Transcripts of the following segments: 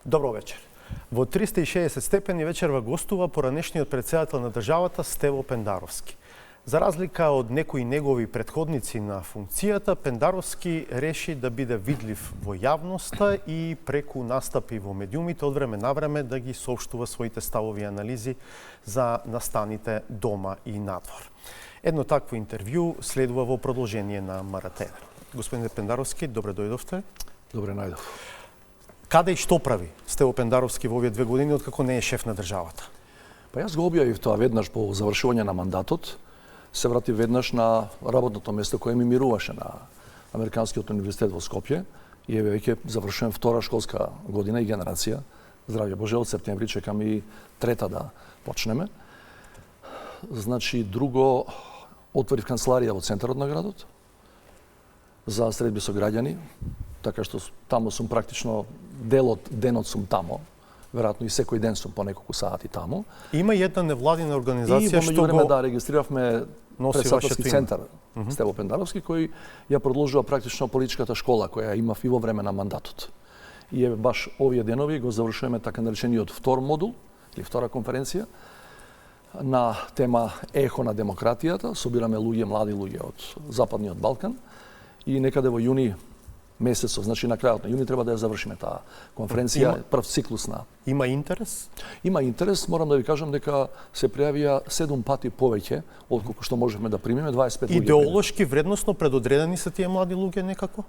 Добро вечер. Во 360 степени вечерва гостува поранешниот председател на државата Стево Пендаровски. За разлика од некои негови претходници на функцијата, Пендаровски реши да биде видлив во јавноста и преку настапи во медиумите од време на време да ги соопштува своите ставови и анализи за настаните дома и надвор. Едно такво интервју следува во продолжение на МРТ. Господине Пендаровски, добре дојдовте. Добре најдов. Каде и што прави Стево Пендаровски во овие 2 години откако не е шеф на државата? Па јас го објавив тоа веднаш по завршување на мандатот. Се врати веднаш на работното место кое ми мируваше на Американскиот универзитет во Скопје и еве веќе завршувам втора школска година и генерација. Здравје Боже, од септември чекам и трета да почнеме. Значи, друго, отворив канцеларија во центарот на градот за средби со граѓани, така што тамо сум практично денот сум тамо. Веројатно и секој ден сум по неколку сати тамо. Има една невладина организација што го регистрировавме председателски центар Стево Пендаровски, кој ја продолжува практично политичката школа која имав и во време на мандатот. И еве баш овие денови го завршуваме така наречениот втор модул или втора конференција на тема Ехо на демократијата. Собираме луѓе, млади луѓе од Западниот Балкан и некаде во јуни месецов, значи на крајот на јуни треба да ја завршиме таа конференција, прв циклус на. Има интерес? Има интерес, морам да ви кажам дека се пријавија 7 пати повеќе отколку што можевме да примеме, 25 луѓе. Идеолошки вредносно предодредени се тие млади луѓе некако?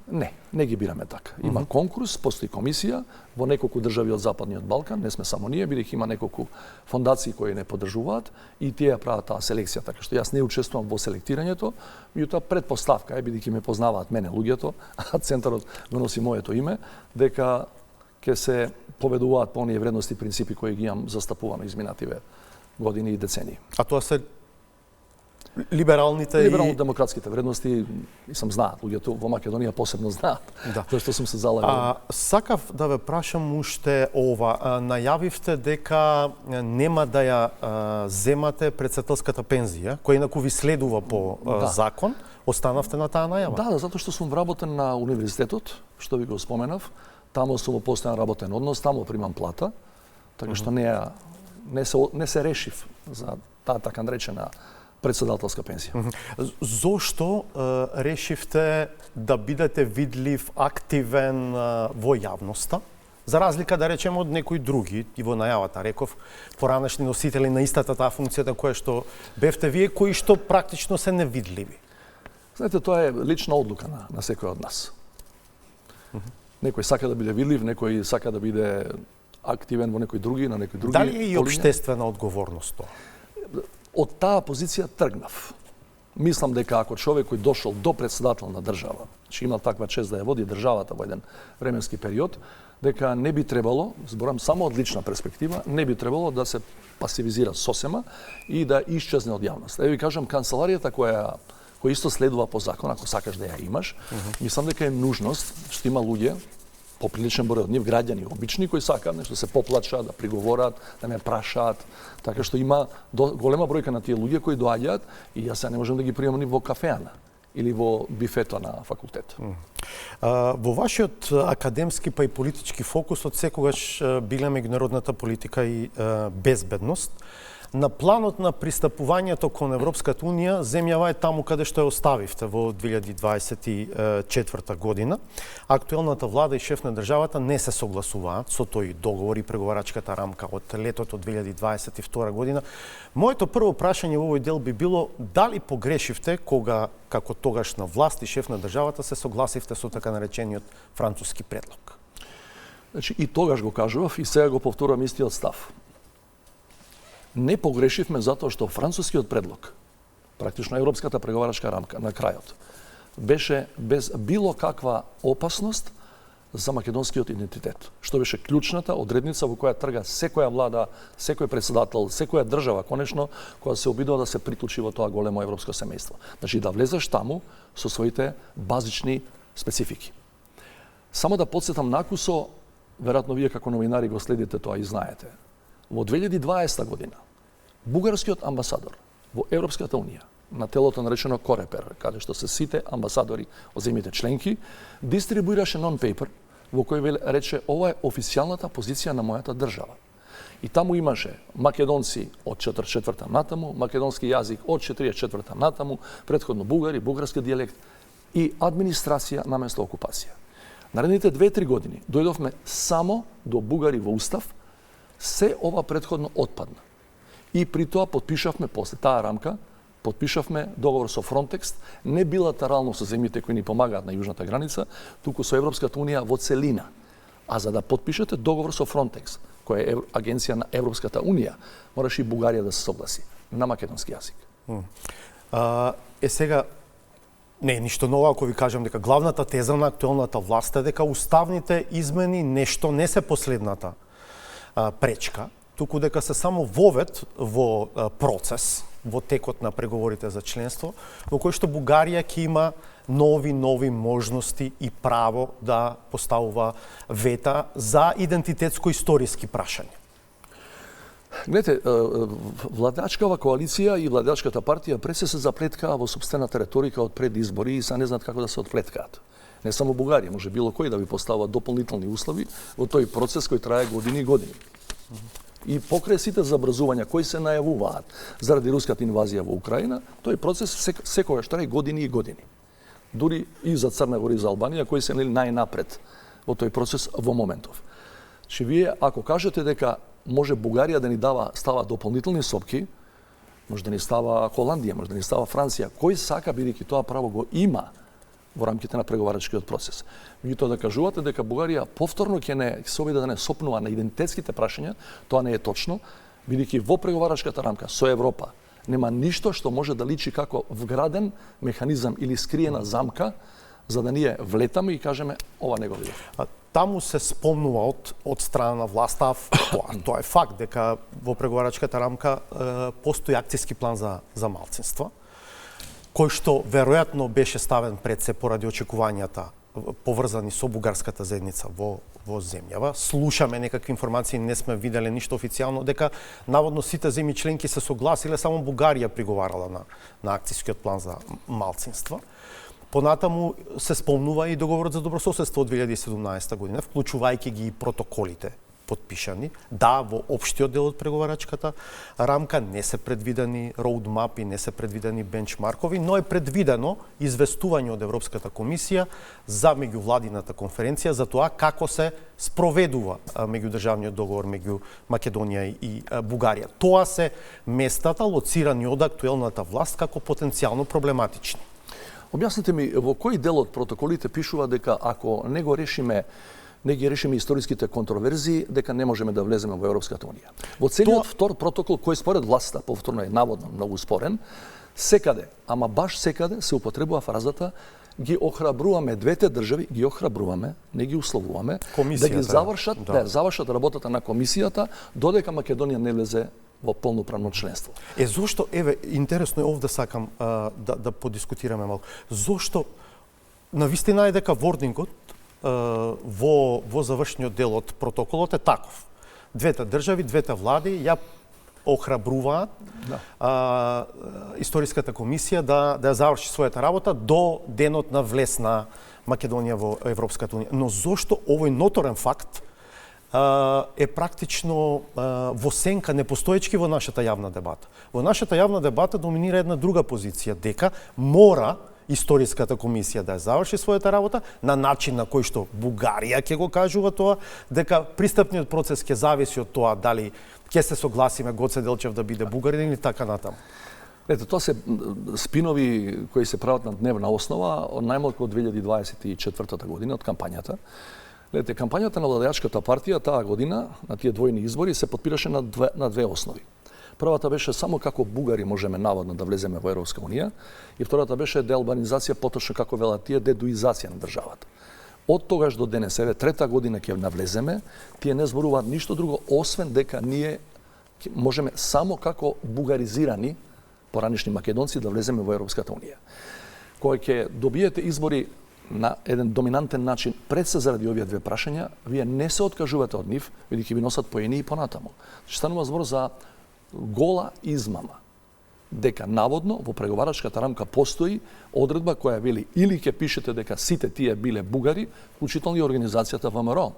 Не ги бираме така. Има конкурс, постои комисија во неколку држави од Западниот Балкан, не сме само ние, бидејќи има неколку фондации кои не поддржуваат и тие прават таа селекција, така што јас не учествувам во селектирањето, меѓутоа предпоставка е, бидејќи ме познаваат мене луѓето, а центарот го носи моето име, дека ќе се поведуваат по оние вредности и принципи кои ги имам застапувано изминативе години и децении. А тоа се либерално-демократските вредности, и сам знаат, луѓето во Македонија посебно знаат, тоа што сум се залагал. Сакав да ве прашам уште ова. Најавивте дека нема да ја земате председателската пензија, која инаку ви следува по закон. Останавте на таа најава? Да, затоа што сум вработен на универзитетот, што ви го споменав. Тамо сум во постојан работен однос, тамо примам плата, така што не се решив за таа така наречена председателска пензија. Зошто решивте да бидете видлив, активен во јавноста? За разлика, да речеме, од некои други, и во најавата реков, поранешни носители на истата таа функцијата која што бевте вие, кои што практично се невидливи. Знаете, тоа е лична одлука на секој од нас. Некој сака да биде видлив, некој сака да биде активен во некои други, на некои други. Дали е и општествена одговорност тоа? Од таа позиција тргнав. Мислам дека ако човек кој дошол до председател на држава, че имал таква чест да ја води државата во еден временски период, дека не би требало, зборам само од лична перспектива, не би требало да се пасивизира сосема и да исчезне од јавност. Да ви кажам, канцеларијата која исто следува по закон, ако сакаш да ја имаш, мислам дека е нужност што има луѓе, поприличен број од нив, граѓани обични, кои сакаат нешто се поплачат, да приговорат, да ме прашаат, така што има голема бројка на тие луѓе кои доаѓаат и јас не можам да ги приемам ни во кафеана или во бифето на факултет. Во вашиот академски па и политички фокус од секогаш биле меѓународната политика и безбедност. На планот на пристапувањето кон Европската Унија, земјава е таму каде што ја оставивте во 2024 година. Актуелната влада и шеф на државата не се согласуваат со тој договор и преговарачката рамка од летото 2022 година. Моето прво прашање во овој дел би било дали погрешивте кога, како тогаш на власт и шеф на државата, се согласивте со така наречениот француски предлог? Значи, и тогаш го кажував и сега го повторувам истиот став. Не погрешивме затоа што францускиот предлог, практично европската преговарачка рамка на крајот, беше без било каква опасност за македонскиот идентитет, што беше клучната одредница во која трга секоја влада, секој председател, секоја држава, конечно, која се обидува да се приклучи во тоа големо европско семејство. Значи да влезеш таму со своите базични специфики. Само да подсетам накусо, веројатно вие како новинари го следите тоа и знаете. Во 2020 година бугарскиот амбасадор во Европската Унија, на телото наречено Корепер, каде што се сите амбасадори од земјите членки, дистрибуираше нон-пейпер во кој рече ова е официјалната позиција на мојата држава. И таму имаше македонци од 44-та натаму, македонски јазик од 44-та натаму, претходно бугари, бугарски дијалект и администрација наместо окупација. Наредните 2-3 години дојдовме само до бугари во устав, се ова претходно отпадна. И при тоа подпишавме после таа рамка, подпишавме договор со Frontex, не билатерално со земјите кои ни помагаат на јужната граница, туку со Европската унија во целина. А за да подпишете договор со Frontex, која е агенција на Европската унија, мораше и Бугарија да се согласи на македонски јазик. Сега, не е ништо ново ако ви кажам дека главната теза на актуелната власт е дека уставните измени нешто не се последната пречка, туку дека се само вовед во процес, во текот на преговорите за членство, во кој што Бугарија ќе има нови можности и право да поставува вета за идентитетско-историски прашања. Гледате, владачкава коалиција и владачката партија пред се заплеткаа во собствената реторика од пред избори и са не знаат како да се отплеткаат. Не само Бугарија, може било кој да ви поставува дополнителни услови во тој процес кој трае години и години. И покрај сите забрзувања кои се најавуваат заради руската инвазија во Украина, тој процес секогаш трае години и години. Дури и за Црна Гора и за Албанија, кои се најнапред во тој процес во моментов. Че вие, ако кажете дека може Бугарија да ни става дополнителни сопки, може да ни става Холандија, може да ни става Франција, кој сака, бидејќи тоа право го има во рамките на преговарачкиот процес. Меѓутоа да кажувате дека Бугарија повторно ќе се обиде да не сопнува на идентитетските прашања, тоа не е точно, бидејќи во преговарачката рамка со Европа нема ништо што може да личи како вграден механизам или скриена замка за да ние влетаме и кажеме ова не го види. Таму се спомнува од страна на власта, тоа е факт дека во преговарачката рамка постои акцијски план за малцинства, кој што веројатно беше ставен пред се поради очекувањата поврзани со бугарската заедница во земјава. Слушаме некакви информации, не сме виделе ништо официјално дека наводно сите земји членки се согласиле, само Бугарија приговарала на акцијскиот план за малцинства. Понатаму се спомнува и договорот за добрососедство од 2017 година, вклучувајќи ги и протоколите подпишани. Да, во општиот дел од преговарачката рамка не се предвидени роудмапи, не се предвидени бенчмаркови, но е предвидено известување од Европската комисија за меѓувладината конференција за тоа како се спроведува меѓудржавниот договор меѓу Македонија и Бугарија. Тоа се местата лоцирани од актуелната власт како потенцијално проблематични. Објасните ми во кој дел од протоколите пишува дека ако не ги решиме историските контроверзии, дека не можеме да влеземе во Европската унија. Во целиот втор протокол, кој според власта, повторно е наводно многу спорен, секаде, ама баш секаде се употребува фразата ги охрабруваме двете држави, ги охрабруваме, не ги условуваме, да ги завршат работата на комисијата додека Македонија не влезе во полноправно членство. Зошто, интересно е овде сакам да подискутираме малку. Зошто навистина е дека вордингот во завршниот дел од протоколот е таков. Двете држави, двете влади ја охрабруваат историската комисија да ја заврши својата работа до денот на влез на Македонија во Европската унија. Но зошто овој ноторен факт е практично во сенка, непостоечки во нашата јавна дебата. Во нашата јавна дебата доминира една друга позиција, дека мора историската комисија да ја заврши својата работа на начин на кој што Бугарија ќе го кажува тоа, дека пристапниот процес ќе зависи од тоа дали ќе се согласиме Гоце Делчев да биде бугарин или така натаму. Ето, тоа се спинови кои се прават на дневна основа од најмалку од 2024 година, од кампањата. Гледате, кампањата на владеачката партија таа година, на тие двојни избори, се подпираше на две основи. Првата беше само како бугари можеме наводно да влеземе во Европска унија и втората беше деалбанизација, поточно како велат тие, дедуизација на државата. Од тогаш до денес, трета година ќе навлеземе, тие не зборуваат ништо друго, освен дека ние можеме само како бугаризирани поранешни македонци да влеземе во Европската унија. Кога ќе добиете избори на еден доминантен начин пред се заради овие две прашања, вие не се откажувате од нив, бидејќи ви носат поени и понатаму. Станува збор за гола измама. дека наводно во преговарачката рамка постои одредба која вели или ќе пишете дека сите тие биле бугари, вклучително и организацијата ВМРО,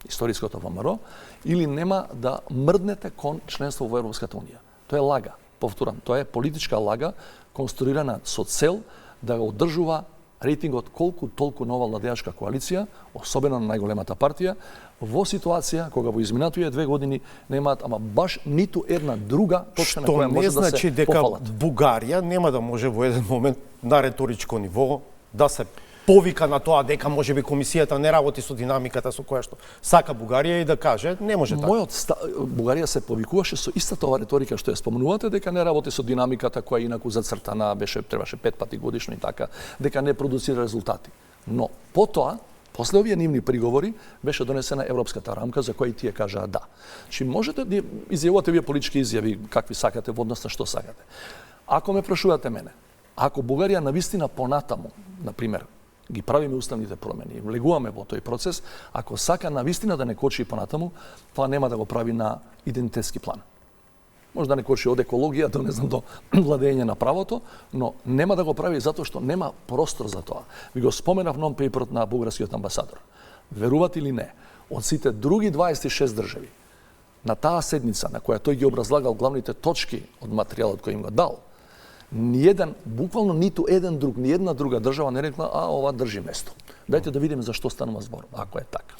историското ВМРО, или нема да мрднете кон членство во Европската унија. Тоа е лага. Повторам, тоа е политичка лага конструирана со цел да го одржува рейтингот колку толку нова владеачка коалиција, особено на најголемата партија, во ситуација кога во изминативе 2 години немаат ама баш ниту една друга точка на која може да се дека пофалат. Бугарија нема да може во еден момент на реторичко ниво да се повика на тоа дека можеби комисијата не работи со динамиката со која што сака Бугарија и да каже не може така. Бугарија се повикуваше со истата ова реторика што ја спомнувате, дека не работи со динамиката која инаку зацртана требаше 5 пати годишно и така, дека не продуцира резултати. Но потоа, после овие нивни приговори, беше донесена европската рамка за која и тие кажаа да. Чи можете да изјавувате вие политички изјави какви сакате во однос на што сакате. Ако ме прашувате мене, ако Бугарија навистина понатаму, на пример, ги правиме уставните промени, влегуваме во тој процес, ако сака навистина да не кочи понатаму, тоа нема да го прави на идентитетски план. Може да не кочи од екологија до не знам до владење на правото, но нема да го прави затоа што нема простор за тоа. Ви го споменав нон-пейперот на бугарскиот амбасадор. Верувате или не, од сите други 26 држави, на таа седница на која тој ги образлагал главните точки од материјалот кој им го дал, буквално ниту еден друг, ни една друга држава не рекла, ова држи место. Дајте да видиме за што станува збор, ако е така.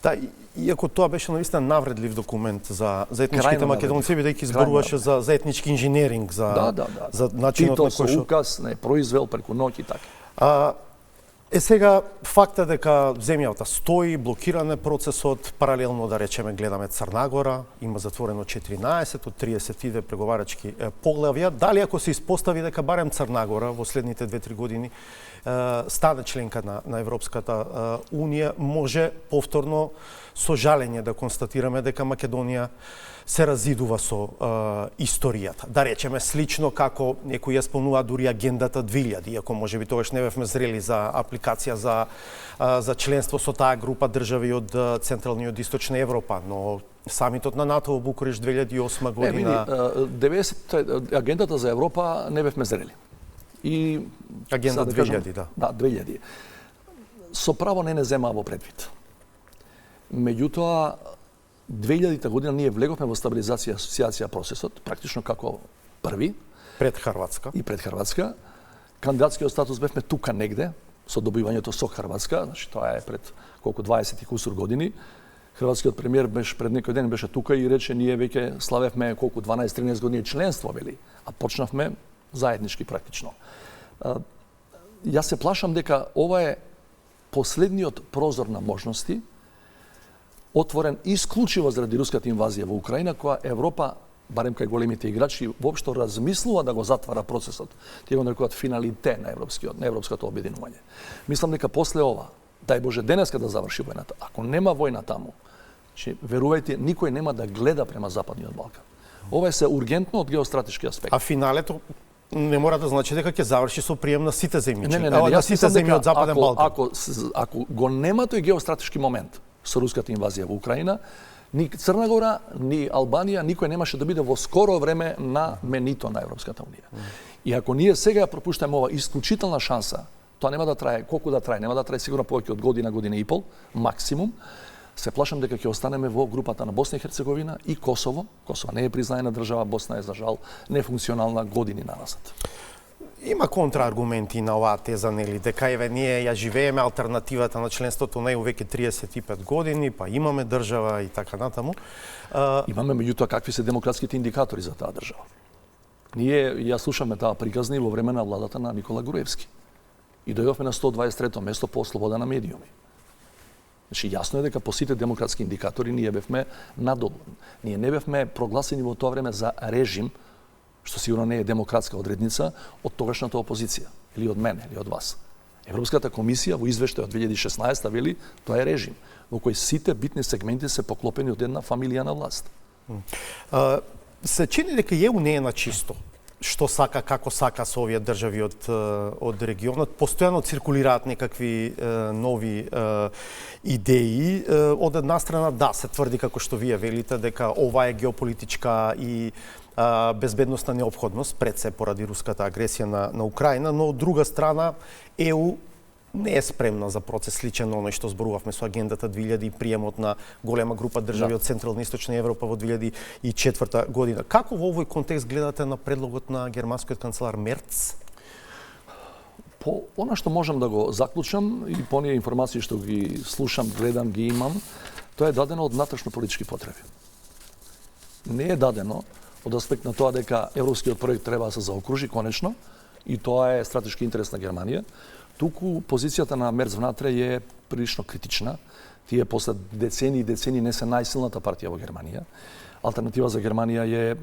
Да, иако тоа беше навистина навредлив документ за етничките македонци, бидејќи зборуваше за етнички инженеринг, за начинот на кој што... Тито со указ не произвел преку ноќ и така. Сега, факта дека земјата стои, блокиран е процесот, паралелно да речеме гледаме Црна Гора, има затворено 14 од 32 преговарачки поглавја. Дали ако се испостави дека барем Црна Гора во следните 2-3 години стане членка на Европската Унија, може повторно со жалење да констатираме дека Македонија се разидува со историјата. Да речеме слично како некои ја спомнува дури агендата 2000, иако можеби тогаш не бевме зрели за апликација за членство со таа група држави од Централна и од Источна Европа, но самитот на НАТО во Букуреш 2008 година... Агендата за Европа не бевме зрели. И агенда 2000, да. Да, 2000. Со право не земаа во предвид. Меѓутоа, 2000 година ние влеговме во стабилизација и асоциација процесот, практично како први. Пред Хрватска. И пред Хрватска. Кандидатскиот статус бевме тука негде, со добивањето со Хрватска, значи тоа е пред колку 20 и кусур години. Хрватскиот премиер беше пред некој ден беше тука и рече ние веќе славевме колку 12-13 години членство, вели, а почнавме заеднички практично. Јас се плашам дека ова е последниот прозор на можности, отворен исклучиво заради руската инвазија во Украина, која Европа, барем кај големите играчи, воопшто размислува да го затвара процесот. Тие го нарекуваат финалите на европското обединување. Мислам дека после ова, дај Боже денеска да заврши војната, ако нема војна таму, верувајте, никој нема да гледа према Западниот Балкан. Ова е се ургентно од геостратешки аспект. А финалето не мора да значи дека ќе заврши со прием на сите земји. Не, сите земји од Западен Балкан. Ако го нема тој геостратешки момент со руската инвазија во Украина, ни Црна Гора, ни Албанија, никој немаше да биде во скоро време на менито на Европската унија. И ако ние сега ја пропуштаме ова исклучителна шанса, тоа нема да трае, колку да трае, нема да трае сигурно повеќе од година и пол, максимум, се плашам дека ќе останеме во групата на Босна и Херцеговина и Косово. Косово не е признаена држава, Босна е за жал нефункционална години назад. Има контрааргументи на оваа теза, нели, дека еве ние ја живееме алтернативата на членството на ЕУ веќе 35 години, па имаме држава и така натаму. Имаме меѓутоа какви се демократските индикатори за таа држава. Ние ја слушаме таа приказна во време на владата на Никола Груевски. И дојдовме на 123-то место по слобода на медиуми. Значи, јасно е дека по сите демократски индикатори ние бевме надолу. Ние не бевме прогласени во тоа време за режим, што сигурно не е демократска одредница, од тогашната опозиција, или од мене, или од вас. Европската комисија во извештај од 2016 вели, тоа е режим, во кој сите битни сегменти се поклопени од една фамилија на власт. Се чини дека ЕУ не е на чисто. Што сака, како сака со овие држави од регионот. Постојано циркулираат некакви нови идеи. Од една страна, да, се тврди, како што вие велите, дека ова е геополитичка и безбедносна неопходност пред се поради руската агресија на Украина, но од друга страна ЕУ не е спремна за процес сличен на оној што зборувавме со агендата 2000 и приемот на голема група држави од Централна и Источна Европа во 2004 година. Како во овој контекст гледате на предлогот на германскиот канцелар Мерц? По она што можам да го заклучам и по оние информации што ги слушам, гледам, ги имам, тоа е дадено од внатрешно-политички потреби. Не е дадено од аспект на тоа дека европскиот проект треба да се заокружи конечно и тоа е стратешки интерес на Германија. Туку позицијата на Мерц внатре е прилично критична. Тие после децени и децени не се најсилната партија во Германија. Алтернатива за Германија е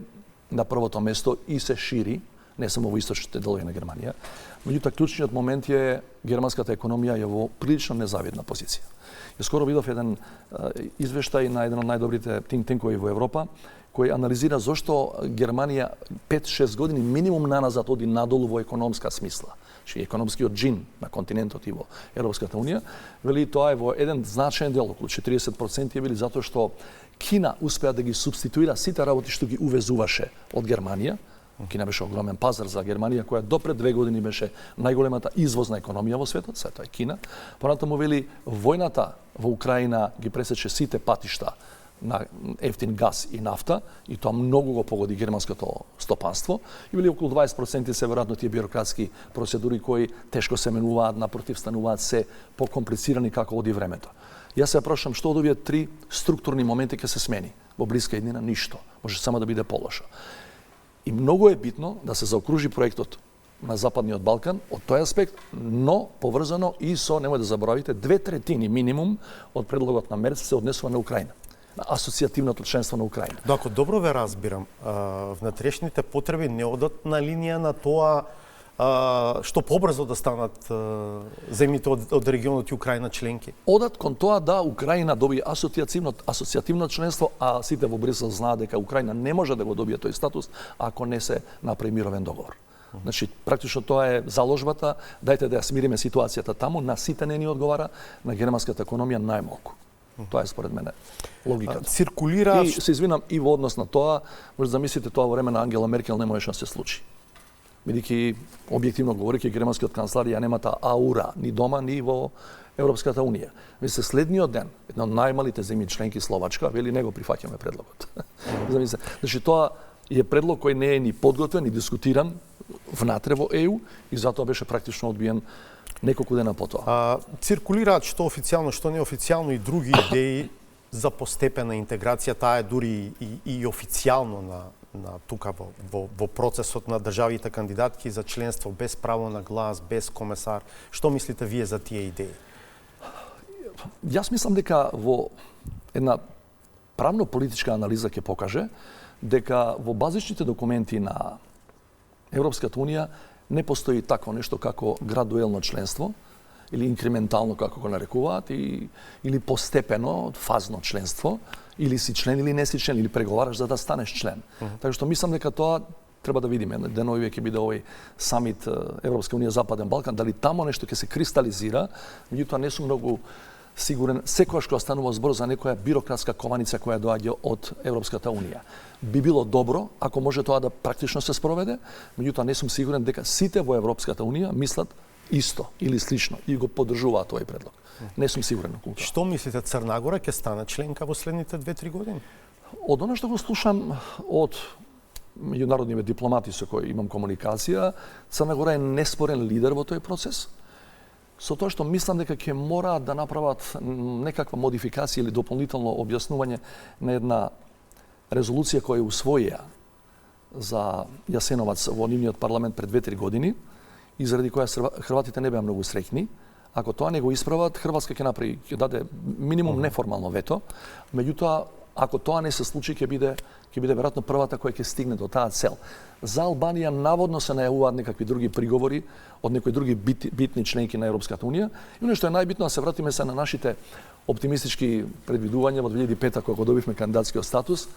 на првото место и се шири, не само во источните делови на Германија. Меѓутоа, клучниот момент е германската економија е во прилично незавидна позиција. И скоро видов еден извештај на еден од најдобрите think tankoви во Европа, кој анализира зошто Германија 5-6 години минимум наназад оди надолу во економска смисла. Че економскиот джин на континентот и во Европската унија, вели тоа е во еден значаен дел, околу 40% е били затоа што Кина успеа да ги субституира сите работи што ги увезуваше од Германија. Кина беше огромен пазар за Германија, која допред 2 години беше најголемата извозна економија во светот, сега тоа е Кина. Понатаму вели војната во Украина ги пресече сите патишта на ефтин газ и нафта, и тоа многу го погоди германското стопанство. И били околу 20% се веројатно тие бирократски процедури кои тешко се менуваат, напротив стануваат се покомплицирани како оди времето. Јас се прашам што од овие 3 структурни моменти ќе се смени. Во блиска иднина ништо, може само да биде полошо. И многу е битно да се заокружи проектот на Западниот Балкан од тој аспект, но поврзано и со, немој да заборавите, 2/3 минимум од предлогот на Мерц се однесува на Украина, на асоцијативното членство на Украина. Ако добро ве разбирам, внатрешните потреби не одат на линија на тоа што побрзо да станат земјите од регионот и Украина членки? Одат кон тоа да Украина добие асоцијативно членство, а сите во Брисел знаат дека Украина не може да го добие тој статус ако не се направи мировен договор. Значи, практично тоа е заложбата, дајте да ја смириме ситуацијата таму, на сите не ни одговара, на германската економија најмалку. Тоа е според мене логиката. Циркулира... И се извинам и во однос на тоа, може да замислите тоа во време на Ангела Меркел не можеше да се случи. Бидејќи објективно говорејќи германскиот канцелар ја нема таа аура ни дома ни во Европската унија. Мисле следниот ден една од најмалите земји членки Словачка вели не го прифаќаме предлогот. Значи тоа е предлог кој не е ни подготвен, ни дискутиран внатре во ЕУ и затоа беше практично одбиен неколку дена потоа. Циркулираат што официјално, што неофицијално и други идеи за постепена интеграција, таа е дури и официјално на тука во процесот на државите кандидатки за членство без право на глас, без комесар. Што мислите вие за тие идеи? Јас мислам дека во една правно-политичка анализа ќе покаже дека во базичните документи на Европската унија не постои такво нешто како градуелно членство или инкрементално како го нарекуваат или постепено, фазно членство, или си член или не си член, или преговараш за да станеш член. Така што мислам дека тоа треба да видиме. Денови ќе биде овој самит Европска унија Западен Балкан, дали тамо нешто ќе се кристализира, меѓутоа не сум многу сигурен секогаш кога станува збор за некоја бирократска кованица која доаѓа од Европската унија. Би било добро ако може тоа да практично се спроведе, меѓутоа не сум сигурен дека сите во Европската унија мислат исто или слично и го поддржуваат овој предлог. Не сум сигурен околу тоа. Што мислите, Црна ќе стане членка во следните 2-3 години? Од она што го слушам од меѓународните дипломати со кои имам комуникација, Црна Гора е неспорен лидер во тој процес. Со тоа што мислам дека ќе мораат да направат некаква модификација или дополнително објаснување на една резолуција која усвоија за Јасеновац во нивниот парламент пред 2-3 години, и заради која хрватите не беа многу среќни. Ако тоа не го исправат, Хрватска ќе направи, ќе даде минимум неформално вето, меѓутоа ако тоа не се случи ќе биде веројатно првата која ќе стигне до таа цел. За Албанија наводно се најавуваат некакви други приговори од некои други битни членки на Европската унија. И нешто е најбитно да се вратиме се на нашите оптимистички предвидувања во 2005 кога го добивме кандидатскиот статус.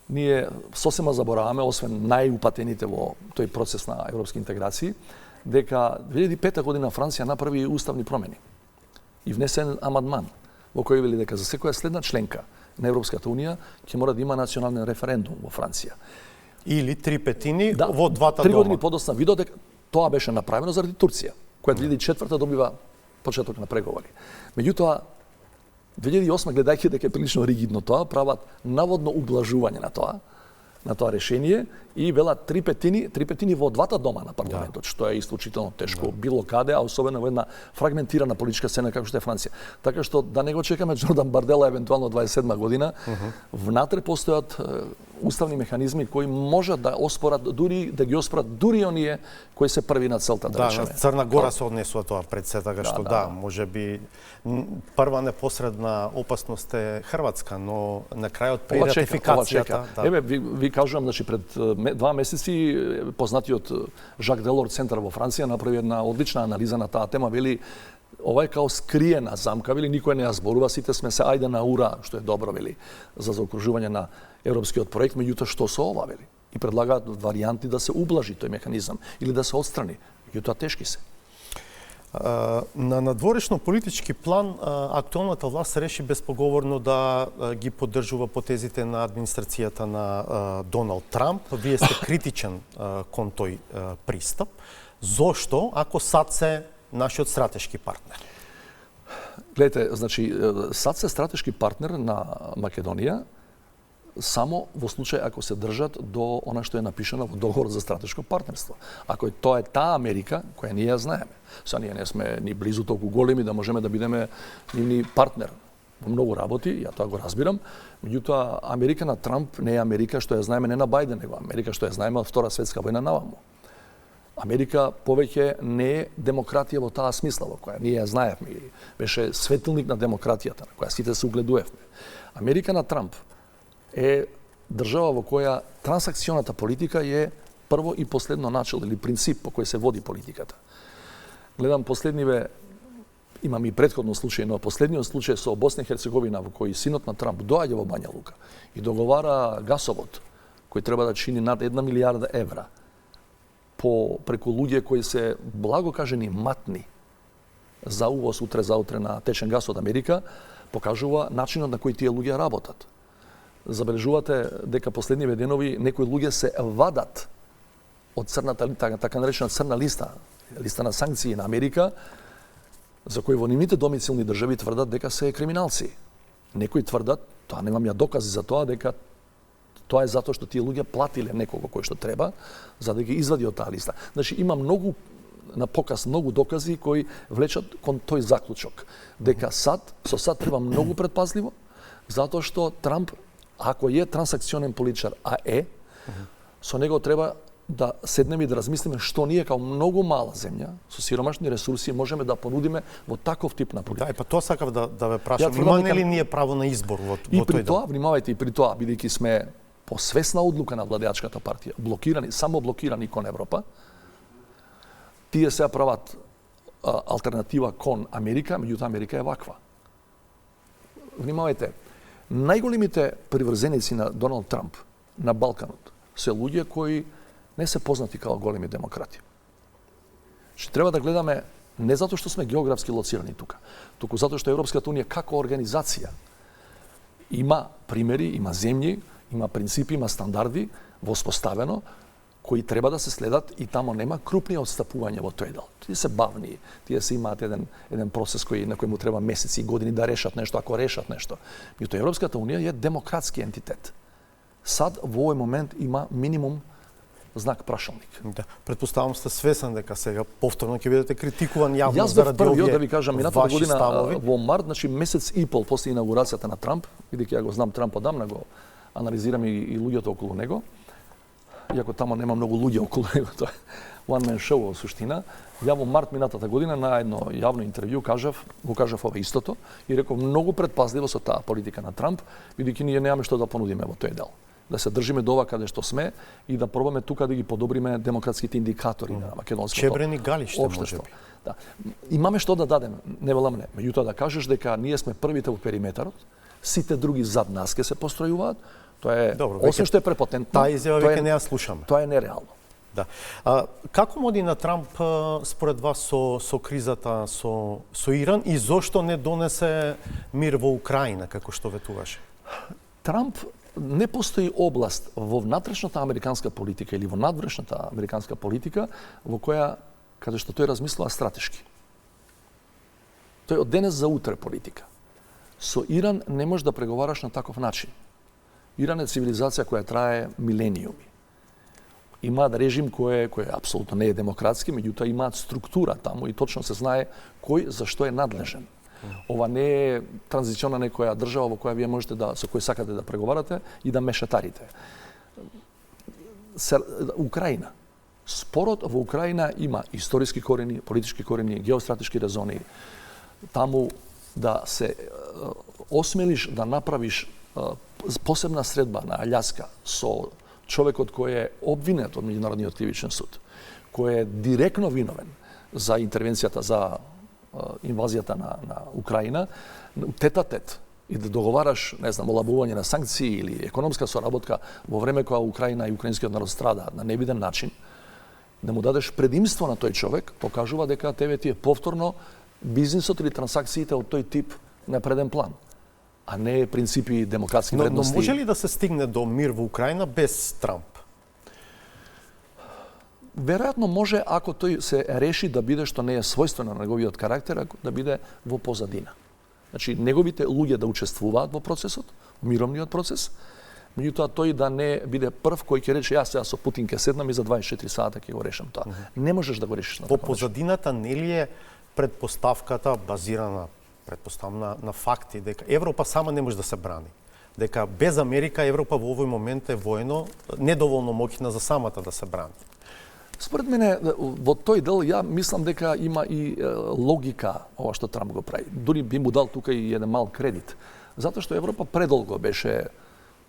Ние сосема забораваме, освен најупатените во тој процес на европски интеграции, дека 2005 година Франција направи уставни промени и внесен амандман во кој вели дека за секоја следна членка на Европската унија ќе мора да има национален референдум во Франција. Или 3/5 Да, во двата 3 години дома. подоцна видов дека тоа беше направено заради Турција, која 2004 добива почеток на преговори. Меѓутоа 2008 гледајќи дека е прилично ригидно тоа, прават наводно ублажување на тоа решение и велат 3/5 во двата дома на парламентот, што е исклучително тешко било каде, а особено во една фрагментирана политичка сцена како што е Франција. Така што да не го чекаме Џордан Бардела евентуално 27 година, внатре постојат уставни механизми кои можат да оспорат да ги оспорат дури оние кои се први на целта, да Да, речеме. на Црна Гора се однесува тоа пред се, така што може би прва непосредна опасност е Хрватска, но на крајот при Ова чека. ратификацијата, Еве, ви кажувам, значи пред 2 месеци познатиот Жак Делор центар во Франција направи една одлична анализа на таа тема, вели ова е као скриена замка, вели никој не ја зборува, сите сме се ајде на ура, што е добро, вели, за заокружување на европскиот проект, меѓутоа што со ова, вели? И предлагаат варијанти да се ублажи тој механизам или да се отстрани, меѓутоа тешки се. На надворешно политички план, актуелната власт реши безпоговорно да ги поддржува потезите на администрацијата на Доналд Трамп. Вие сте критичен кон тој пристап. Зошто, ако САД се нашиот стратешки партнер? Гледайте, значи, САД се стратешки партнер на Македонија, само во случај ако се држат до она што е напишано во договор за стратешко партнерство. Ако тоа е таа Америка, која ние ја знаеме. Са ние не сме ни близу толку големи да можеме да бидеме нивни партнер во многу работи, ја тоа го разбирам. Меѓутоа, Америка на Трамп не е Америка што ја знаеме не на Бајден, него Америка што ја знаеме од Втора светска војна наваму. Америка повеќе не е демократија во таа смисла во која ние ја знаевме, или беше светилник на демократијата, на која сите се угледувевме. Америка на Трамп е држава во која трансакционата политика е прво и последно начало или принцип по кој се води политиката. Гледам последниве, имам и претходно случај, но последниот случај со Босна и Херцеговина во кој синот на Трамп доаѓа во Бања Лука и договара гасовод кој треба да чини над 1 милијарда евра преку луѓе кои се, благо кажени, матни за увоз утре заутре на течен газ од Америка, покажува начинот на кој тие луѓе работат. Забележувате дека последниве денови некои луѓе се вадат од црната, така наречена црна листа на санкции на Америка, за кои во нивните домицилни држави тврдат дека се криминалци. Некои тврдат, тоа немам ја докази за тоа, дека тоа е затоа што тие луѓе платиле некого кој што треба за да ги извади од таа листа. Значи има многу на показ многу докази кои влечат кон тој заклучок дека со САД треба многу предпазливо, затоа што Трамп, ако е трансакционен политичар, со него треба да седнеме и да размислиме што ние као многу мала земја со сиромашни ресурси можеме да понудиме во таков тип на политика. Да, па тоа сакав да ве прашам. Имаме ли ние право на избор во тој дел? И при тоа, внимавајте, и при тоа, бидејќи сме по свесна одлука на владеачката партија, само блокирани кон Европа, тие се прават алтернатива кон Америка, меѓутоа Америка е ваква. Внимавајте, најголемите приврзеници на Доналд Трамп на Балканот се луѓе кои не се познати као големи демократи. Што треба да гледаме не затоа што сме географски лоцирани тука, туку затоа што Европската унија како организација има примери, има земји, има принципи, има стандарди воспоставено кои треба да се следат и тамо нема крупни отстапувања во тој дел. Тие се бавни, тие се имаат еден процес на кој му треба месеци и години да решат нешто, ако решат нешто. Меѓутоа Европската унија е демократски ентитет. САД во овој момент има минимум знак прашалник. Да, претпоставам сте свесен дека сега повторно ќе бидете критикуван јавно заради овие првиот да ви кажам минатата година ставови. Во март, значи месец и пол после инаугурацијата на Трамп, бидејќи ја го знам Трамп одамна, го анализирам и луѓето околу него. Иако тамо нема многу луѓе околу него, тоа е one man show во суштина. Ја во март минатата година на едно јавно интервју го кажав ова истото и реков многу предпазливо со таа политика на Трамп, бидејќи ние немаме што да понудиме во тој дел. Да се држиме до ова каде што сме и да пробаме тука да ги подобриме демократските индикатори на македонското Чебрени галиште општество. можеби. Да. Имаме што да дадеме, не велам не. Меѓутоа да кажеш дека ние сме првите во периметарот, сите други зад нас ќе се постројуваат, тоа е освен што е препотентно. Таа изјава веќе не ја слушаме. Тоа е нереално. Да. Како моди на Трамп според вас со кризата со Иран и зошто не донесе мир во Украина како што ветуваше? Трамп не постои област во внатрешната американска политика или во надврешната американска политика во која, каде што тој размислува стратешки. Тој од денес за утре политика. Со Иран не можеш да преговараш на таков начин. Иран е цивилизација која трае милениуми. Имаат режим кој апсолутно не е демократски, меѓутоа имаат структура таму и точно се знае кој за што е надлежен. Ова не е транзициона некоја држава во која вие можете со кој сакате да преговарате и да мешатарите. Украина. Спорот во Украина има историски корени, политички корени, геостратешки резони. Таму да се осмелиш да направиш посебна средба на Аљаска со човекот кој е обвинет од Меѓународниот кривичен суд, кој е директно виновен за интервенцијата, за инвазијата на Украина, тет-а-тет, и да договараш, не знам, олабување на санкции или економска соработка во време кога Украина и украинскиот народ страдаат на невиден начин, да му дадеш предимство на тој човек, покажува дека тебе ти е повторно бизнисот или трансакциите од тој тип на преден план, а не принципи демократски вредности. Но може ли да се стигне до мир во Украина без Трамп? Веројатно може ако тој се реши да биде, што не е својствено на неговиот карактер, да биде во позадина. Значи, неговите луѓе да учествуваат во процесот, мировниот процес, меѓутоа тој да не биде прв кој ќе рече јас сега со Путин ќе седнам и за 24 сата ќе го решам тоа. Не можеш да го решиш на Во таков начин. позадината нели е предпоставката базирана на факти дека Европа сама не може да се брани. Дека без Америка Европа во овој момент е војно недоволно моќна за самата да се брани. Според мене, во тој дел, ја мислам дека има и логика ова што Трамп го прави. Дури би му дал тука и еден мал кредит. Затоа што Европа предолго беше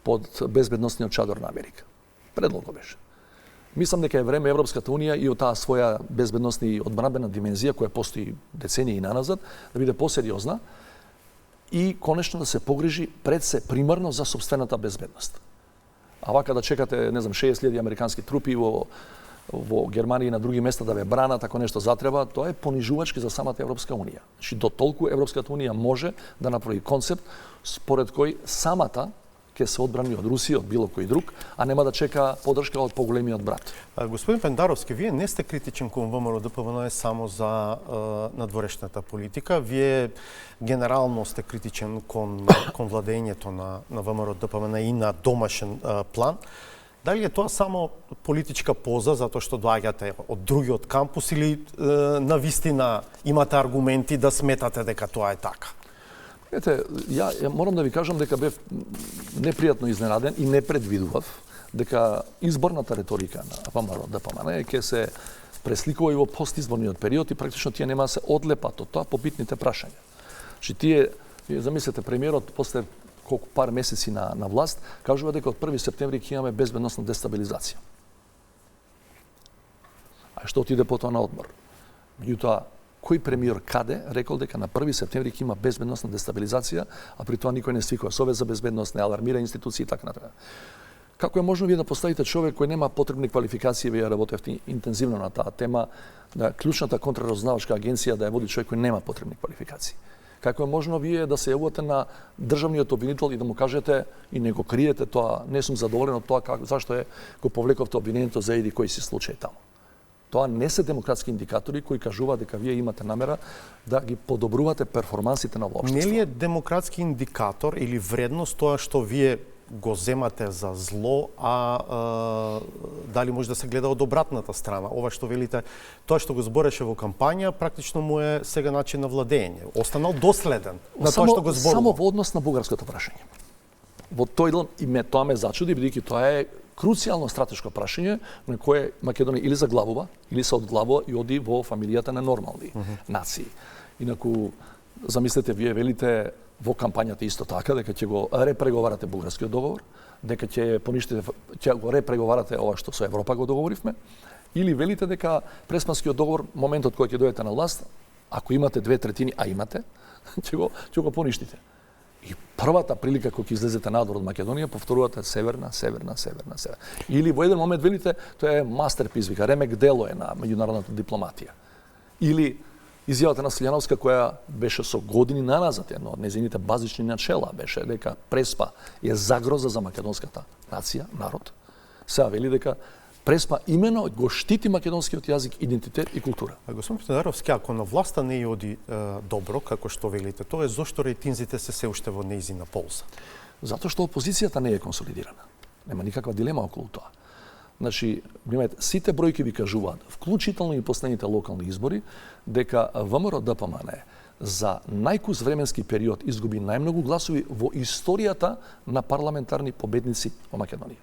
под безбедносниот чадор на Америка. Предолго беше. Мислам дека е време Европската Унија и од таа своја безбедносна и одбранбена димензија која постои децении наназад, да биде посериозна и конечно да се погрижи пред се примарно за сопствената безбедност. А вака да чекате, не знам, 60.000 американски трупи во Германија и на други места да ве бранат, ако нешто затреба, тоа е понижувачки за самата Европска Унија. Значи, до толку Европската Унија може да направи концепт според кој самата ќе се одбрани од Русија, од било кој друг, а нема да чека поддршка од поголемиот брат. Господин Пендаровски, вие не сте критичен кон ВМРО ДПМН само за надворешната политика. Вие генерално сте критичен кон владењето на ВМРО ДПМН и на домашен план. Дали е тоа само политичка поза затоа што доаѓате од другиот кампус или навистина имате аргументи да сметате дека тоа е така? Ете, ја морам да ви кажам дека бев непријатно изненаден и не предвидував дека изборната реторика на ВМРО ДПМН ќе се пресликува и во постизборниот период и практично тие нема да се одлепат од тоа по битните прашања. Значи тие замислете премиерот после колку пар месеци на власт, кажува дека од 1 септември ќе имаме безбедносна дестабилизација. А што отиде потоа на одмор? Меѓутоа, кој премиер каде рекол дека на 1 септември ќе има безбедносна дестабилизација, а при тоа никој не свикува Совет за безбедност, не алармира институции и така натаму. Како е можно вие да поставите човек кој нема потребни квалификации, вие работевте интензивно на таа тема, да клучната контраразузнавачка агенција да ја води човек кој нема потребни квалификации? Како е можно вие да се јавувате на државниот обвинител и да му кажете и не го криете тоа, не сум задоволен од тоа зашто го повлековте обвинението за еди кој си случај таму. Тоа не се демократски индикатори кои кажуваат дека вие имате намера да ги подобрувате перформансите на општеството. Не ли е демократски индикатор или вредност тоа што вие го земате за зло, дали може да се гледа од обратната страна? Ова што велите, тоа што го збореше во кампања, практично му е сега начин на владење. Останал доследен на тоа што го зборува. Само во однос на бугарското прашање. Во тој дел тоа ме зачуди, бидејќи тоа е круцијално стратешко прашање на кое Македонија или заглавува, или се одглавува и оди во фамилијата на нормални нации. Инаку, замислете, вие велите во кампањата исто така, дека ќе го репреговарате бугарскиот договор, дека ќе поништите, ќе го репреговарате ова што со Европа го договоривме, или велите дека Преспанскиот договор, моментот кој ќе дојдете на власт, ако имате 2/3, а имате, ќе го поништите. И првата прилика кога ќе излезете надвор од Македонија, повторувате северна. Или во еден момент велите, тоа е мастерпис, вика, ремек дело е на меѓународната дипломатија. Или Изјавата на Силјановска, која беше со години наназад, едно од незините базични начела беше дека Преспа е загроза за македонската нација, народ. Сега вели дека Преспа имено го штити македонскиот јазик, идентитет и култура. Господин Пендаровски, ако на власта не ја оди добро, како што велите, тоа е зошто рейтинзите се уште во нејзина полза? Затоа што опозицијата не е консолидирана. Нема никаква дилема околу тоа. Значи, внимајте, сите бројки ви кажуваат, вклучително и последните локални избори, дека ВМРО ДПМН за најкус временски период изгуби најмногу гласови во историјата на парламентарни победници во Македонија.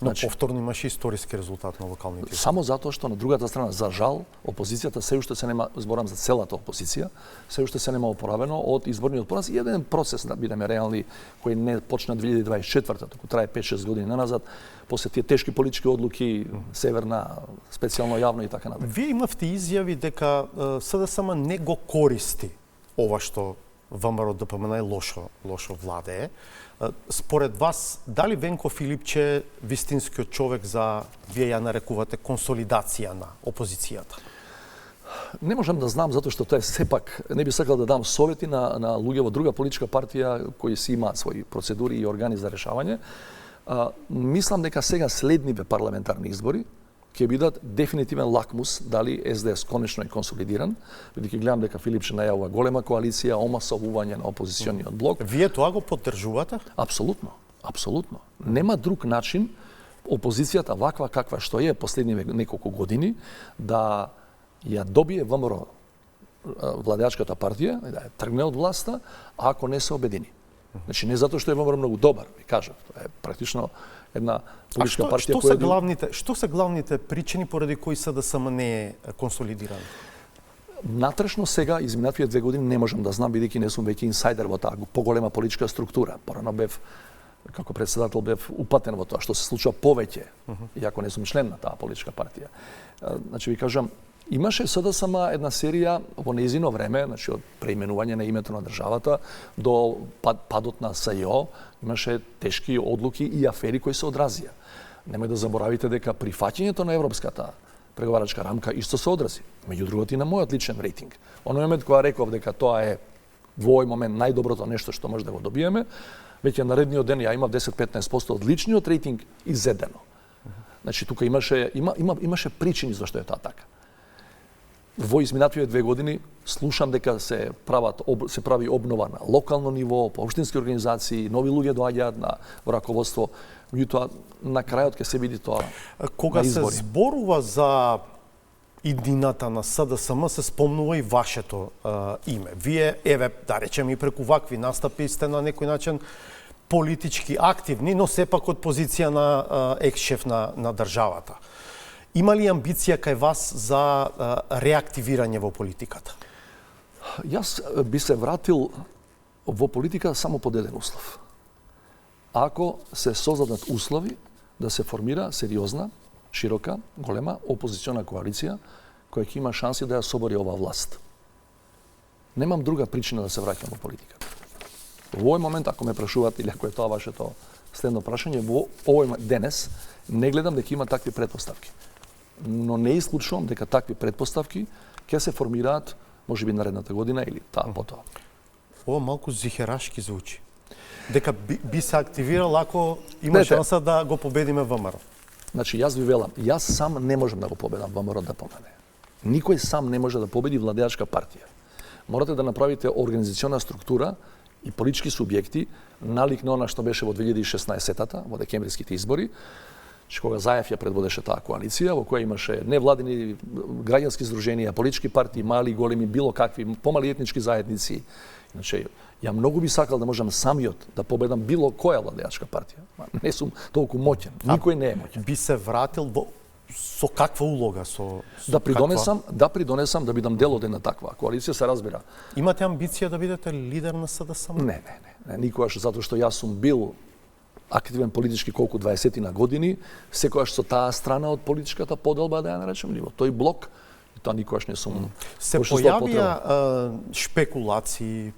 Но повторно имаше историски резултат на локалните избори. Само затоа што на другата страна, за жал, опозицијата се уште се нема, зборам за целата опозиција, се уште се нема опоравено од изборниот пораз и еден процес, да бидеме реални, кој не почна 2024-та, туку трае 5-6 години наназад, после тие тешки политички одлуки, Северна, специјално јавно и така натаму. Вие имавте изјави дека СДСМ не го користи ова што ВМРО ДПМН лошо владее. Според вас, дали Венко Филипче вистинскиот човек за, вие ја нарекувате, консолидација на опозицијата? Не можам да знам, затоа што тоа е сепак, не би сакал да дам совети на луѓе во друга политичка партија кои си имаат своји процедури и органи за решавање. Мислам дека сега следниве парламентарни избори ќе бидат дефинитивен лакмус дали СДС конечно е консолидиран, бидејќи гледам дека Филипче најавува голема коалиција, омасовување на опозициониот блок. Вие тоа го поддржувате? Апсолутно, апсолутно. Нема друг начин опозицијата ваква каква што е последниве неколку години да ја добие ВМРО владеачката партија, да ја тргне од власта, ако не се обедини. Значи не затоа што е ВМРО многу добар, ви кажав, тоа е практично една политичка партија која... Што се главните причини поради кои СДСМ не е консолидиран? Натрешно сега, изминативе 2 години, не можам да знам, бидејќи не сум веќе инсайдер во таа поголема политичка структура. Порано бев, како председател, бев упатен во тоа што се случува повеќе, иако не сум член на таа политичка партија. Значи, ви кажам, имаше СДСМ една серија во нејзино време, значи од преименување на името на државата до падот на СЈО, имаше тешки одлуки и афери кои се одразија. Немој да заборавите дека прифаќањето на европската преговарачка рамка исто се одрази. Меѓу другото и на мојот личен рейтинг. Оној момент кога реков дека тоа е во овој момент најдоброто нешто што може да го добиеме, веќе наредниот ден ја имав 10-15% од личниот рейтинг изедено. Значи тука имаше причини зашто е тоа така. Во изминативе 2 години слушам дека се прави обнова на локално ниво, по општински организации, нови луѓе доаѓаат во раководство, меѓутоа на крајот ќе се види тоа. Кога се зборува за иднината на СДСМ, се спомнува и вашето име. Вие, да речеме, и преку вакви настапи сте на некој начин политички активни, но сепак од позиција на екс-шеф на државата. Има ли амбиција кај вас за реактивирање во политиката? Јас би се вратил во политика само под еден услов. Ако се создадат услови да се формира сериозна, широка, голема опозициона коалиција која ќе има шанси да ја собори оваа власт. Немам друга причина да се враќам во политиката. Во овој момент, ако ме прашуваат или ако е тоа вашето следно прашање, во овој денес не гледам дека има такви претпоставки. Но не исклучувам дека такви претпоставки ќе се формираат можеби наредната година или таа потоа. Ова малку зихерашки звучи. Дека би се активирал ако има шанса да го победиме ВМРО. Значи, јас ви велам, јас сам не можам да го победам ВМРО ДПМН. Никој сам не може да победи владеачка партија. Морате да направите организациона структура и политички субјекти налик на она што беше во 2016-та, во декембриските избори, кога Заев ја предводеше таа коалиција, во која имаше невладини граѓански здруженија, политички партии, мали, големи, било какви, помали етнички заедници. Значи, ја многу би сакал да можам самиот да победам било која владеачка партија. Не сум толку моќен, никој не е моќен. Би се вратил со каква улога? Да придонесам да бидам дел од една таква коалиција, се разбира. Имате амбиција да бидете лидер на СДСМ? Не, никогаш, затоа што јас сум бил активен политички колку 20 на години, секогаш со таа страна од политичката поделба, да ја наречем, во тој блок, и тоа никогаш не сум. Се појавија шпекулации,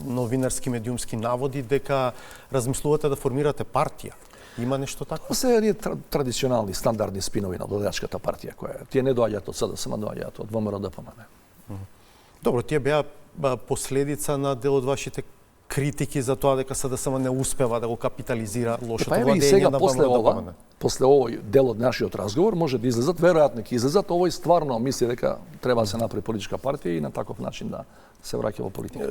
новинарски медиумски наводи дека размислувате да формирате партија. Има нешто такво? Тоа се едни традиционални, стандардни спинови на владеачката партија, која тие не доаѓаат од СДСМ, доаѓаат од ВМРО ДПМН. Добро, тие беа последица на дел од вашите критики за тоа дека СДСМ не успева да го капитализира лошото владење на ВМРО ДПМН. После овој дел од нашиот разговор може да излезат, веројатно ќе излезат, овој стварно мисли дека треба да се направи политичка партија и на таков начин да се враќа во политика.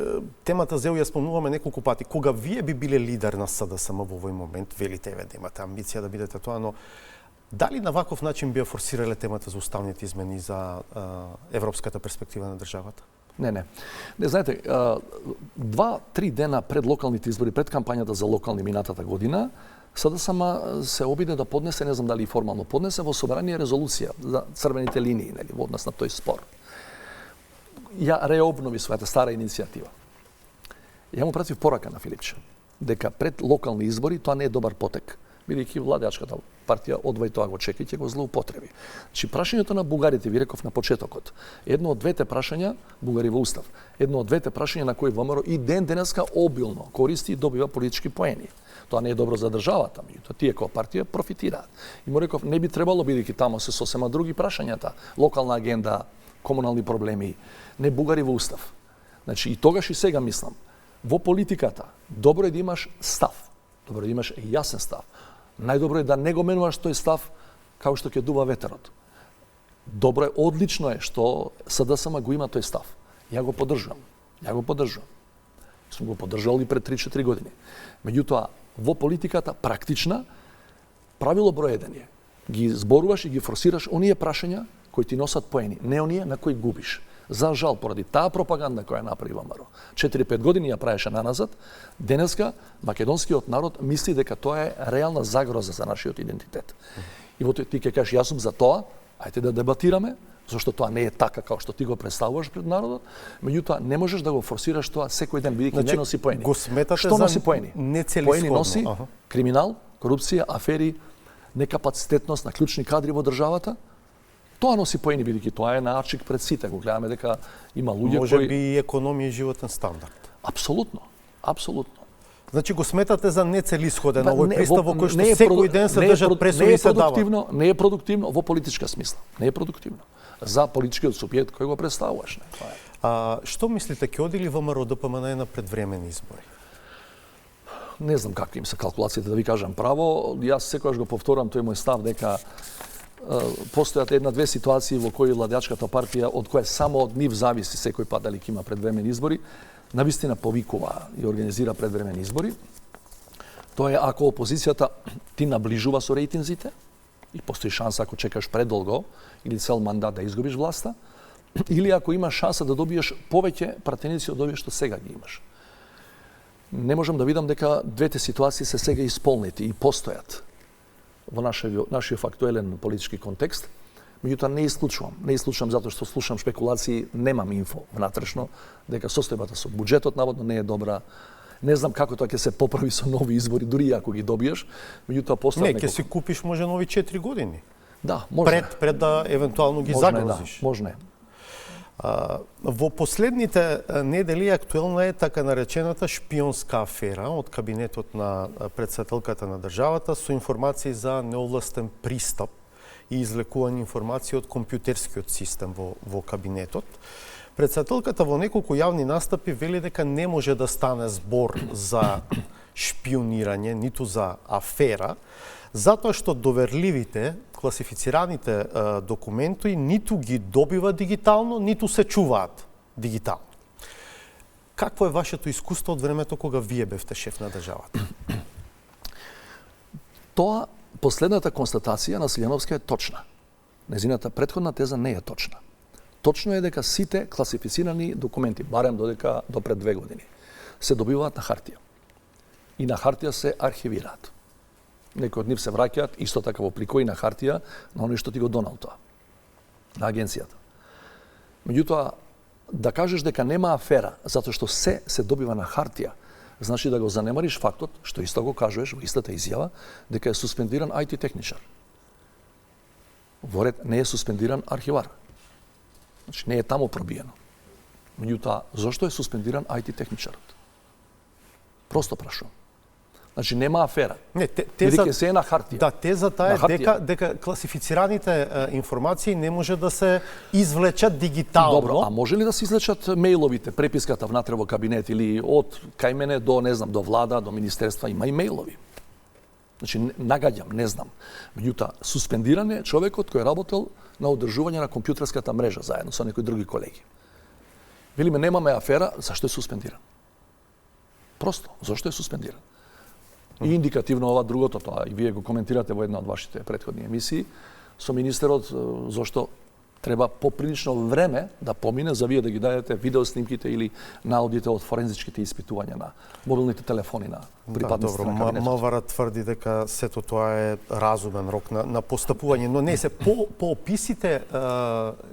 Темата ЗЕУ ја спомнуваме неколку пати. Кога вие би биле лидер на СДСМ во овој момент, велите еве да имате амбиција да бидете тоа, но дали на ваков начин би ја форсирале темата за уставните измени за европската перспектива на државата? Не, знаете, 2-3 дена пред локалните избори, пред кампањата за локални минатата година, СДСМ се обиде да поднесе, не знам дали и формално поднесе, во собрание резолуција за црвените линии, нели, во однос на тој спор. Ја реобнови својата стара иницијатива. Ја му пратив порака на Филипче, дека пред локални избори тоа не е добар потек, бидејќи владеачката партија одвај тоа го чека и ќе го злоупотреби. Значи, прашањето на бугарите, ви реков на почетокот, едно од двете прашања, бугари во устав, едно од двете прашања на кои ВМРО и ден денеска обилно користи и добива политички поени. Тоа не е добро за државата, меѓутоа тие која партија профитираат. И му реков, не би требало, бидејќи таму се сосема други прашањата, локална агенда, комунални проблеми, не бугари во устав. Значи, и тогаш и сега мислам, во политиката добро е да имаш став, добро е да имаш јасен став. Најдобро е да не го менуваш тој став како што ќе дува ветерот. Добро е, одлично е што СДСМ го има тој став. Ја го поддржувам. Сум го поддржал и пред 3-4 години. Меѓутоа, во политиката практична, правило број 1 е. Ги зборуваш и ги форсираш оние прашања кои ти носат поени, не оние на кои губиш. За жал, поради таа пропаганда која направи ВМРО. 4-5 години ја правеше наназад, денеска македонскиот народ мисли дека тоа е реална загроза за нашиот идентитет. И во тој ти ќе кажеш, јас сум за тоа, ајде да дебатираме, зашто тоа не е така како што ти го представуваш пред народот, меѓутоа не можеш да го форсираш тоа секој ден, бидејќи не носи поени. Го сметате што носи поени? Нецелисходно. Поени носи криминал, корупција, афери, некапацитетност на клучни кадри во државата. Тоа носи поени, бидејќи тоа е наачик пред сите. Го гледаме дека има луѓе може кои... би и економија и животен стандард. Апсолутно. Значи го сметате за нецелисходен овој пристав во кој што секој ден се држат пресуди и се дава. Не е продуктивно во политичка смисла. Не е продуктивно. За политичкиот субјект кој го представуваш. Што мислите, ќе оди ли ВМРО ДПМН на предвремени избори? Не знам какви им се калкулациите, да ви кажам право. Јас секогаш го повторам тој мој став дека постојат една-две ситуации во кои владеачката партија, од која само од нив зависи секој пат дали ќе има предвремени избори, навистина повикува и организира предвремени избори. Тоа е ако опозицијата ти наближува со рейтинзите и постои шанса ако чекаш предолго или цел мандат да изгубиш власта, или ако имаш шанса да добиеш повеќе пратеници од овие што сега ги имаш. Не можам да видам дека двете ситуации се сега исполнети и постојат во нашиот актуелен политички контекст. Меѓутоа не исклучувам затоа што слушам шпекулации, немам инфо внатрешно дека состојбата со буџетот наводно не е добра. Не знам како тоа ќе се поправи со нови избори, дури и ако ги добиеш. Меѓутоа постојат неколку. Не, ќе си купиш може нови 4 години. Да, може. Пред да евентуално ги загрозиш. Да, може. Во последните недели актуелна е така наречената шпионска афера од кабинетот на претседателката на државата со информации за неовластен пристап и излекување информации од компјутерскиот систем во кабинетот. Претседателката во неколку јавни настапи вели дека не може да стане збор за шпионирање, ниту за афера, затоа што доверливите, класифицираните документи ниту ги добива дигитално, ниту се чуваат дигитално. Какво е вашето искуство од времето кога вие бевте шеф на државата? Тоа, последната констатација на Силјановска е точна. Незината претходна теза не е точна. Точно е дека сите класифицирани документи, барем додека до пред 2 години, се добиваат на хартија. И на хартија се архивираат. Некои од нив се враќаат, исто така во пликови на хартија, на оној што ти го донал тоа, на агенцијата. Меѓутоа, да кажеш дека нема афера, затоа што се добива на хартија, значи да го занемариш фактот, што исто го кажуваш во истата изјава, дека е суспендиран IT техничар. Во ред не е суспендиран архивар. Значи не е таму пробиено. Меѓутоа, зошто е суспендиран IT техничарот? Просто прашувам. Значи нема афера. Не, Бидејќи се е на хартија. Да, тезата е дека класифицираните информации не може да се извлечат дигитално. Добро, а може ли да се извлечат мејловите, преписката внатре во кабинет или од кај мене до, не знам, до влада, до министерства, има и мејлови. Значи, нагаѓам, не знам. Меѓутоа, суспендиран е човекот кој е работел на одржување на компјутерската мрежа заедно со некои други колеги. Велиме, немаме афера, зашто е суспендиран? Просто, зашто е суспендиран? И индикативно ова другото, тоа и вие го коментирате во една од вашите претходни емисии, со министерот зашто треба поприлично време да помине за вие да ги дадете видеоснимките или наудите од форензичките испитувања на мобилните телефони на припадниците на кабинетот. МВР тврди дека сето тоа е разумен рок на постапување, но не се по описите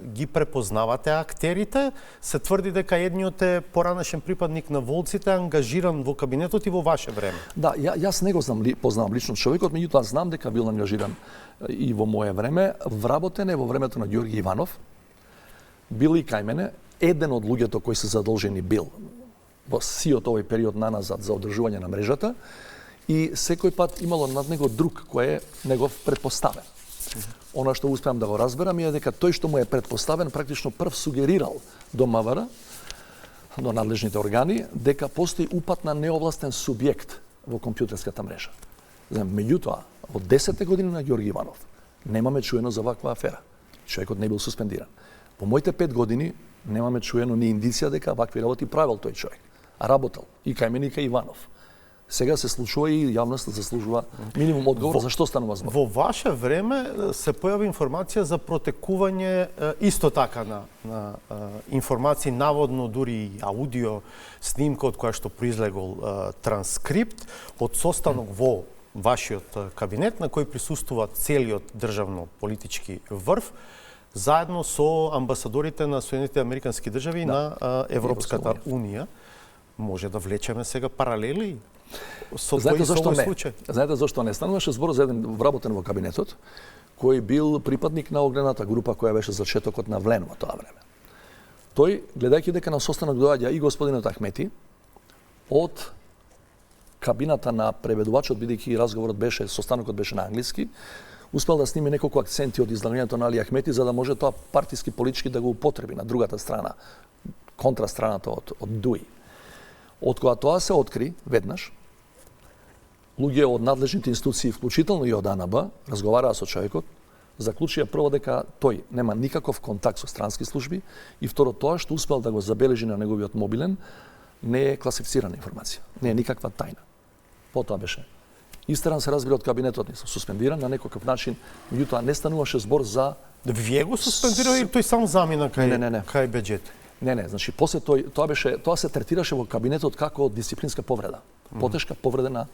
ги препознавате актерите, се тврди дека едниот е поранешен припадник на волците ангажиран во кабинетот и во ваше време. Да, јас не го познавам лично човекот, меѓутоа знам дека бил ангажиран и во мое време, вработен е во времето на Ѓорги Иванов, бил и кај мене, еден од луѓето кои се задолжени бил во сиот овој период наназад за одржување на мрежата и секој пат имало над него друг кој е негов предпоставен. Она што успеам да го разберам е дека тој што му е предпоставен практично прв сугерирал до МВР, до надлежните органи, дека постои упат на неовластен субјект во компјутерската мрежа. Меѓутоа, од 10 години на Ѓорги Иванов немаме чуено за ваква афера. Човекот не бил суспендиран. По моите 5 години немаме чуено ни индиција дека вакви работи правил тој човек. А работел и кај мене и кај Иванов. Сега се случува и јавноста заслужува минимум одговор за што станува збор. Во ваше време се појави информација за протекување исто така на информации, наводно дури и аудио снимка од која што произлегол транскрипт од состанок во вашиот кабинет на кој присуствува целиот државно-политички врв заедно со амбасадорите на Соединетите Американски држави и на Европската унија. Може да влечеме сега паралели со Знаете зашто не? случај? Знаете зашто не? Стануваше збор за еден вработен во кабинетот, кој бил припадник на огнената група која беше зачетокот на Влен во тоа време. Тој, гледајќи дека на состанок доаѓа и господинот Ахмети, од кабината на преведувачот, бидејќи разговорот беше, состанокот беше на англиски, успел да сними неколку акценти од излагањето на Али Ахмети за да може тоа партиски политички да го употреби на другата страна, контрастраната од ДУИ. Од кога тоа се откри, веднаш, луѓе од надлежните институции, вклучително и од АНБ, разговараа со човекот, заклучија прво дека тој нема никаков контакт со странски служби и второ тоа што успел да го забележи на неговиот мобилен не е класифицирана информација, не е никаква тајна. Потоа беше истеран, се разбира, од кабинетот, не суспендиран на некој начин, меѓутоа не стануваше збор за... Вие го суспендирали или тој само замина кај беџет? Не, значи после тоа се третираше во кабинетот како дисциплинска повреда. Потешка повреда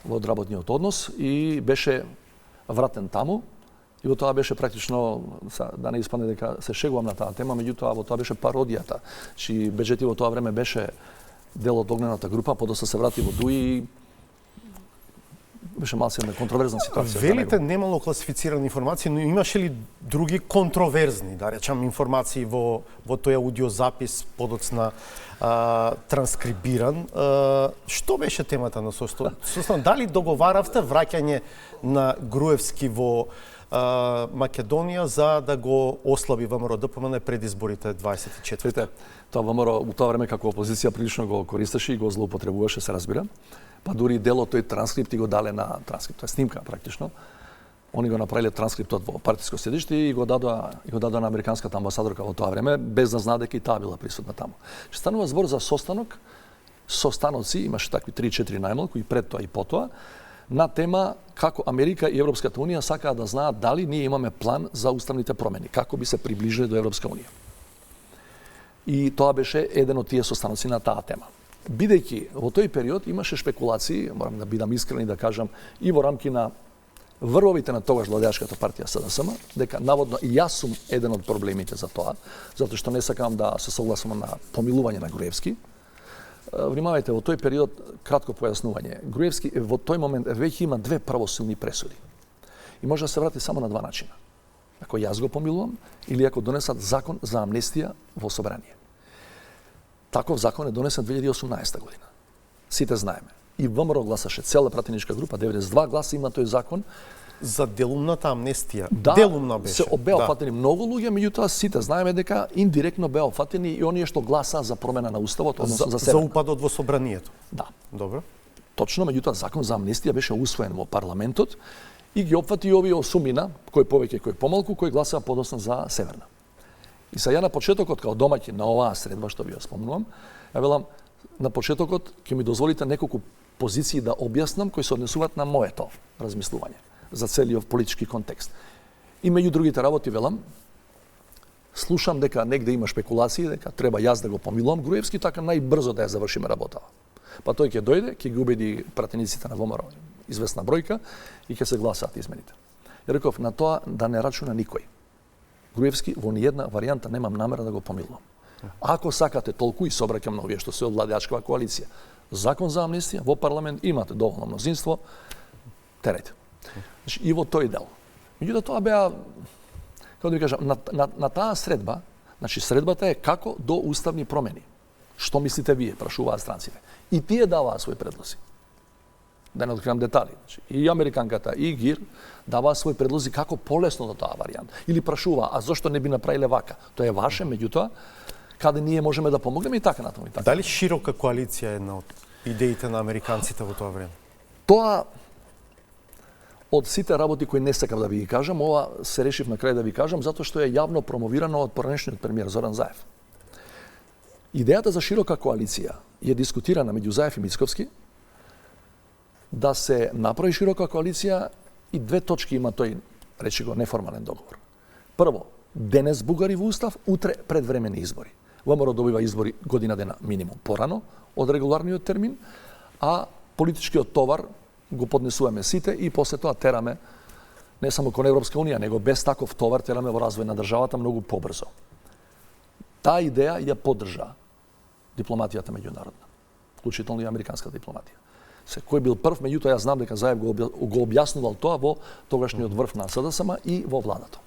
во одработниот однос и беше вратен таму и во тоа беше практично, да не испадне дека се шегувам на таа тема, меѓутоа во тоа беше пародијата. Чи беџети во тоа време беше дел од огнената група, подоста се врати во ДУИ, беше малку една контроверзна ситуација. Велите немало класифицирани информации, но имаше ли други контроверзни, да речам, информации во тој аудиозапис подоцна транскрибиран? Што беше темата на состанок? Дали договаравте враќање на Груевски во Македонија за да го ослаби ВМРО ДПМН пред изборите 24-те? Тоа ВМРО у тоа време како опозиција прилично го користеше и го злоупотребуваше, се разбира. Па дури дело тој транскрипт и го дале на транскрипт, тоа е снимка практично. Они го направиле транскриптот во партиско седиште и го дадоа на американската амбасадорка во тоа време, без да знае дека и таа била присутна таму. Што станува збор за состаноци, имаше такви 3-4 најмалку и пред тоа и потоа, на тема како Америка и Европската унија сакаат да знаат дали ние имаме план за уставните промени, како би се приближиле до Европска унија. И тоа беше еден од тие состаноци на таа тема. Бидејќи во тој период имаше шпекулации, морам да бидам искрен и да кажам, и во рамки на врвовите на тогаш владеачката партија СДСМ, дека наводно и јас сум еден од проблемите за тоа, затоа што не сакам да се согласувам на помилување на Груевски. Внимавајте, во тој период, кратко појаснување, Груевски во тој момент веќе има 2 правосилни пресуди. И може да се врати само на 2 начина. Ако јас го помилувам или ако донесат закон за амнестија во собрание. Таков закон е донесен 2018 година. Сите знаеме. и ВМРО гласаше, цела пратеничка група, 92 гласа има тој закон. За делумната амнестија. Да, Делумна беше. се беа опфатени многу луѓе, меѓутоа сите знаеме дека индиректно беа опфатени и оние што гласа за промена на уставот, односно за За Северна. упадот во собранието. Да. Добро. Точно, меѓутоа закон за амнестија беше усвоен во парламентот и ги опфати овие осумина, кој повеќе, кој помалку, кој гласаа подоцна за Северна. И сега на почетокот, као домаќин на оваа средба што ви ја спомнувам, ја велам, на почетокот ќе ми дозволите неколку позиции да објаснам кои се однесуваат на моето размислување за целиот политички контекст. И меѓу другите работи велам, слушам дека негде има шпекулации, дека треба јас да го помилувам Груевски, така најбрзо да ја завршиме работава. Па тој ќе дојде, ќе ги убеди пратениците на ВМРО, известна бројка, и ќе се гласаат измените. Ја реков, на тоа да не рачуна никој. Груевски во ниедна варијанта немам намера да го помилувам. Ако сакате толку и се обраќам на овие што се од владеачкава коалиција, закон за амнестија во парламент, имате доволно мнозинство, терете. Значи, и во тој дел. Меѓутоа тоа беа, како да ви кажам, на таа средба, значи средбата е како до уставни промени. Што мислите вие, прашуваат странците. И тие даваа своји предлози. Да не откривам детали. Значи, и американката, и ГИР даваа своји предлози како полесно до таа варијанта. Или прашуваа, а зошто не би направиле вака? Тоа е ваше, меѓутоа, каде ние можеме да помогнеме и така натаму. Дали широка коалиција е една од идеите на американците во тоа време? Тоа од сите работи кои не сакав да ви ги кажам, ова се решив на крај да ви кажам, затоа што е јавно промовирано од поранешниот премиер Зоран Заев. Идејата за широка коалиција е дискутирана меѓу Заев и Мицковски, да се направи широка коалиција и две точки има тој, речи го, неформален договор. Прво, денес бугари во устав, утре предвремени избори. ВМРО добива избори година дена минимум порано од регуларниот термин, а политичкиот товар го поднесуваме сите и после тоа тераме не само кон Европска унија, него без таков товар тераме во развој на државата многу побрзо. Таа идеја ја поддржа дипломатијата меѓународна, вклучително и американската дипломатија. Кој бил прв, меѓутоа јас знам дека Заев го објаснувал тоа во тогашниот врв на СДСМ и во владата.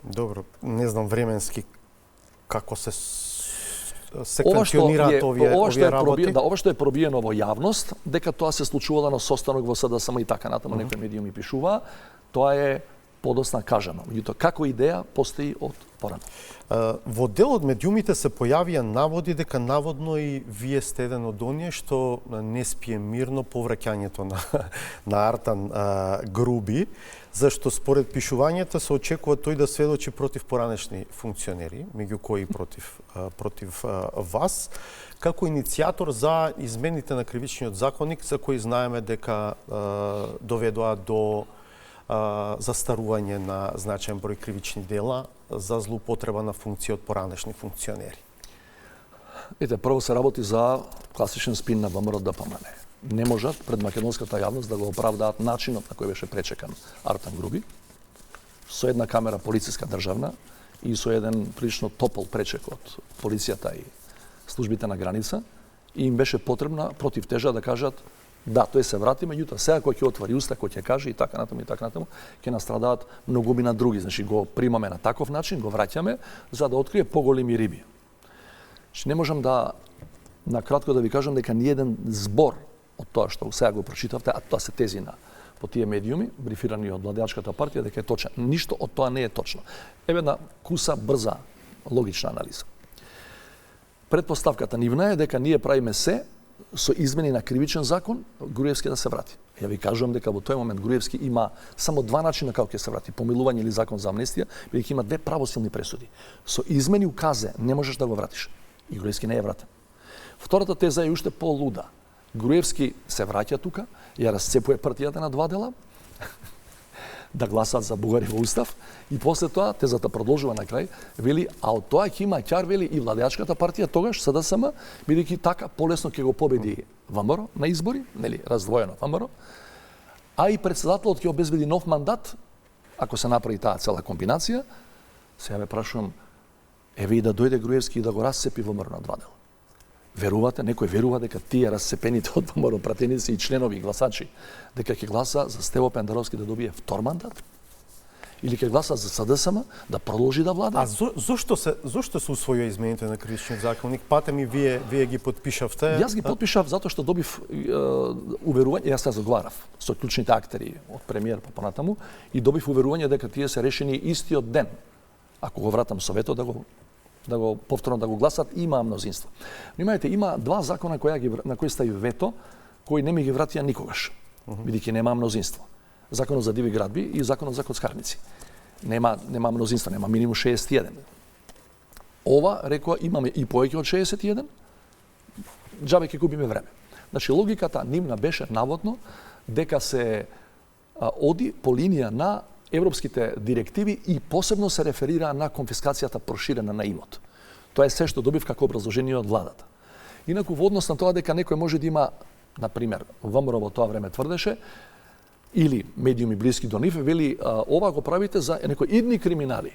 Добро, не знам временски како се секвенционираат овие работи. Ова што е пробиено во јавност, дека тоа се случувало на состанок во СДСМ и така натаму, некои медиуми пишуваа, тоа е подоцна кажано. Меѓутоа, како идеја постои од порано. Во дел од медиумите се појавија наводи дека наводно и вие сте еден од оние што не спие мирно повраќањето на Артан Груби, зашто според пишувањето се очекува тој да сведочи против поранешни функционери, меѓу кои против вас, како иницијатор за измените на кривичниот законник, за кои знаеме дека доведоа до застарување на значаен број кривични дела за злоупотреба на функција од поранешни функционери. Прво се работи за класичен спин на ВМРО ДПМН. Не можат пред македонската јавност да го оправдаат начинот на кој беше пречекан Артан Груби, со една камера полициска државна и со еден прилично топол пречек од полицијата и службите на граница, и им беше потребна противтежа да кажат да, тој се врати, меѓутоа сега кој ќе отвори уста, кој ќе каже и така натаму, ќе настрадаат многумина други. Значи го примаме на таков начин, го враќаме за да открие поголеми риби. Значи не можам да на кратко да ви кажам дека ни еден збор од тоа што сега го прочитавте, а тоа се тези по тие медиуми, брифирани од владеачката партија, дека е точен. Ништо од тоа не е точно. Еве една куса, брза, логична анализа. Предпоставката нивна е дека ние правиме се со измени на кривичен закон, Груевски да се врати. Ја ви кажувам дека во тој момент Груевски има само два начина како ќе се врати: помилување или закон за амнестија, бидејќи има две правосилни пресуди. Со измени указе не можеш да го вратиш. И Груевски не е вратен. Втората теза е уште полуда. Груевски се враќа тука, ја расцепува партијата на два дела, да гласат за бугари во устав, и после тоа тезата продолжува на крај, вели, а од тоа ќе има ќар, вели, и владеачката партија тогаш СДСМ, бидејќи така полесно ќе го победи ВМРО на избори, нели, раздвоено ВМРО, а и претседателот ќе обезбеди нов мандат, ако се направи таа цела комбинација. Сега ме прашувам, еве и да дојде Груевски и да го расцепи ВМРО на два дела. Верувате, некој верува дека тие расцепените од ВМРО пратеници и членови и гласачи дека ќе гласа за Стево Пендаровски да добие втор мандат? или ќе гласа за СДСМ да продолжи да влада. А зошто се усвојува измените на Кривичниот законник? Пате ми вие ги подпишавте. Јас ги подпишав затоа што добив уверување, јас се разговарав со клучните актери од премиер па понатаму и добив уверување дека тие се решени истиот ден. Ако го вратам советот да го повторно да го гласат, има мнозинство. Внимајте, има два закона на кои стави вето, кои не ми ги вратија никогаш, бидејќи нема мнозинство. Законот за диви градби и законот за коцкарници. Нема мнозинство, нема минимум 61. Ова, рекоа, имаме и повеќе од 61, џабе ќе губиме време. Значи, логиката нивна беше наводно дека се оди по линија на европските директиви и посебно се реферира на конфискацијата проширена на имот. Тоа е се што добив како образложение од владата. Инаку, во однос на тоа дека некој може да има, например, ВМРО во тоа време тврдеше, или медиуми блиски до нив, вели, ова го правите за некои идни криминали,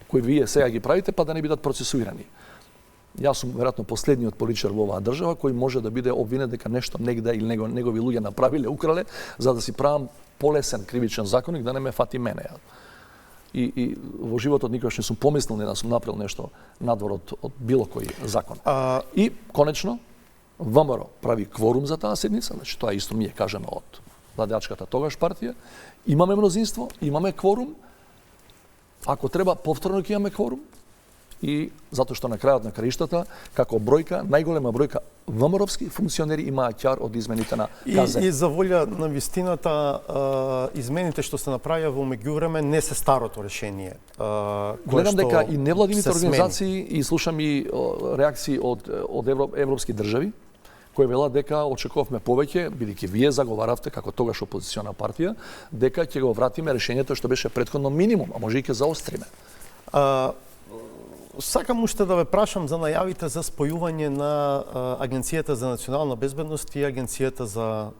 кои вие сега ги правите, па да не бидат процесуирани. Јас сум веројатно последниот политичар во оваа држава кој може да биде обвинет дека нешто негде или негови луѓе направиле, украле, за да си правам полесен кривичен законник, да не ме фати мене. И во животот никогаш не сум помислил да сум направил нешто надвор од било кој закон. И, конечно, ВМРО прави кворум за таа седница, значи тоа исто ми е кажано од владеачката тогаш партија. Имаме мнозинство, имаме кворум. Ако треба, повторно ќе имаме кворум. И затоа што на крајот на краиштата, како бројка, најголема бројка ВМРО-вски функционери имаат ќар од измените на КЗ. И за волја на вистината, измените што се направија во меѓувреме не се старото решение. Гледам дека и невладините организации и слушам и реакции од европски држави, кои велат дека очекувавме повеќе, бидејќи вие заговаравте како тогаш опозициона партија, дека ќе го вратиме решението што беше претходно минимум, а може и ќе заостриме. Сакам уште да ве прашам за најавите за спојување на Агенцијата за национална безбедност и Агенцијата за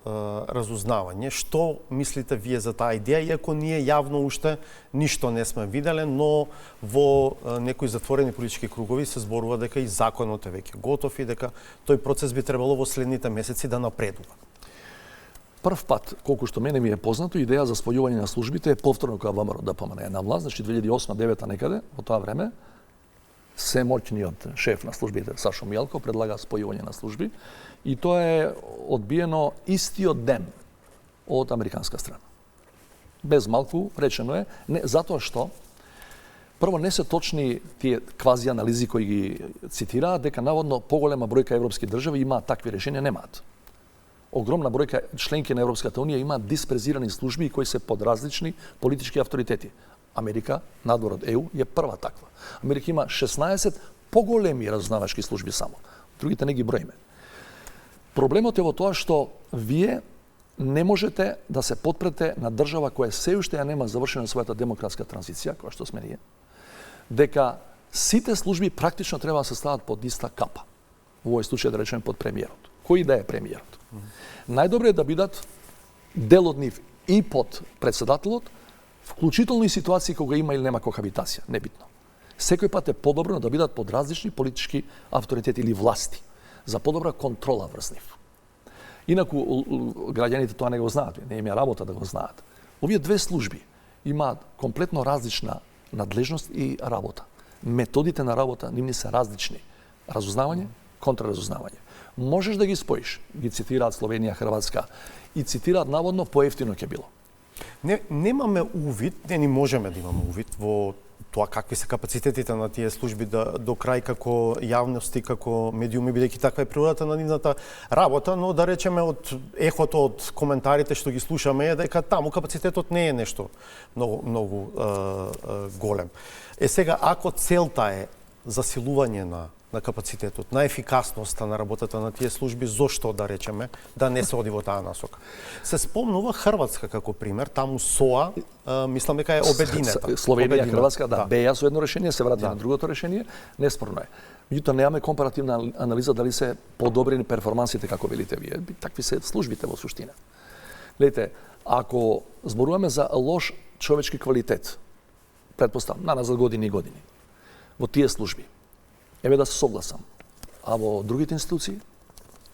разузнавање. Што мислите вие за таа идеја, иако ние јавно уште ништо не сме виделе, но во некои затворени политички кругови се зборува дека и законот е веќе готов и дека тој процес би требало во следните месеци да напредува. Прв пат, колку што мене ми е познато, идеја за спојување на службите е повторно кога ВМРО ДПМН е на власт, значи 2008-2009 некаде, во тоа време, се моќниот шеф на службите Сашо Мијалков предлага спојување на служби и тоа е одбиено истиот ден од американска страна. Без малку речено е, не затоа што прво не се точни тие квази анализи кои ги цитираат дека наводно поголема бројка европски држави имаат такви решенија, немаат. Огромна бројка членки на Европската унија имаат диспрезирани служби кои се под различни политички авторитети. Америка, надвор од ЕУ, е прва таква. Америка има 16 поголеми разузнавачки служби само. Другите не ги броиме. Проблемот е во тоа што вие не можете да се подпрете на држава која се уште ја нема завршена својата демократска транзиција, која што сме ние, дека сите служби практично треба да се стават под иста капа. Во овој случај да речеме под премиерот. Кој да е премиерот? Најдобре е да бидат дел од нив и под председателот, вклучително и ситуации кога има или нема кохабитација, небитно. Секој пат е подобро да бидат под различни политички авторитети или власти, за подобра контрола врз нив. Инаку, граѓаните тоа не го знаат, не им е работа да го знаат. Овие две служби имаат комплетно различна надлежност и работа. Методите на работа нивни се различни. Разузнавање, контраразузнавање. Можеш да ги споиш, ги цитираат Словенија, Хрватска, и цитираат наводно поевтино ќе било. Немаме увид, не можеме да имаме увид во тоа какви се капацитетите на тие служби до крај како јавности, како медиуми, бидејќи таква е природата на нивната работа, но да речеме од ехото од коментарите што ги слушаме е дека таму капацитетот не е нешто многу голем. Сега, ако целта е засилување на капацитетот, на ефикасноста на работата на тие служби, зошто да речеме да не се оди во таа насока? Се спомнува Хрватска како пример, таму СОА, мислам дека е обединета. Словенија, Хрватска, да, беа со едно решение, се врати на другото решение, неспорно е. Меѓутоа немаме компаративна анализа дали се подобрени перформансите како велите вие. Такви се службите во суштина. Гледате, ако зборуваме за лош човечки квалитет, претпоставам, назад години и години, во тие служби, еве да се согласам. А во другите институции,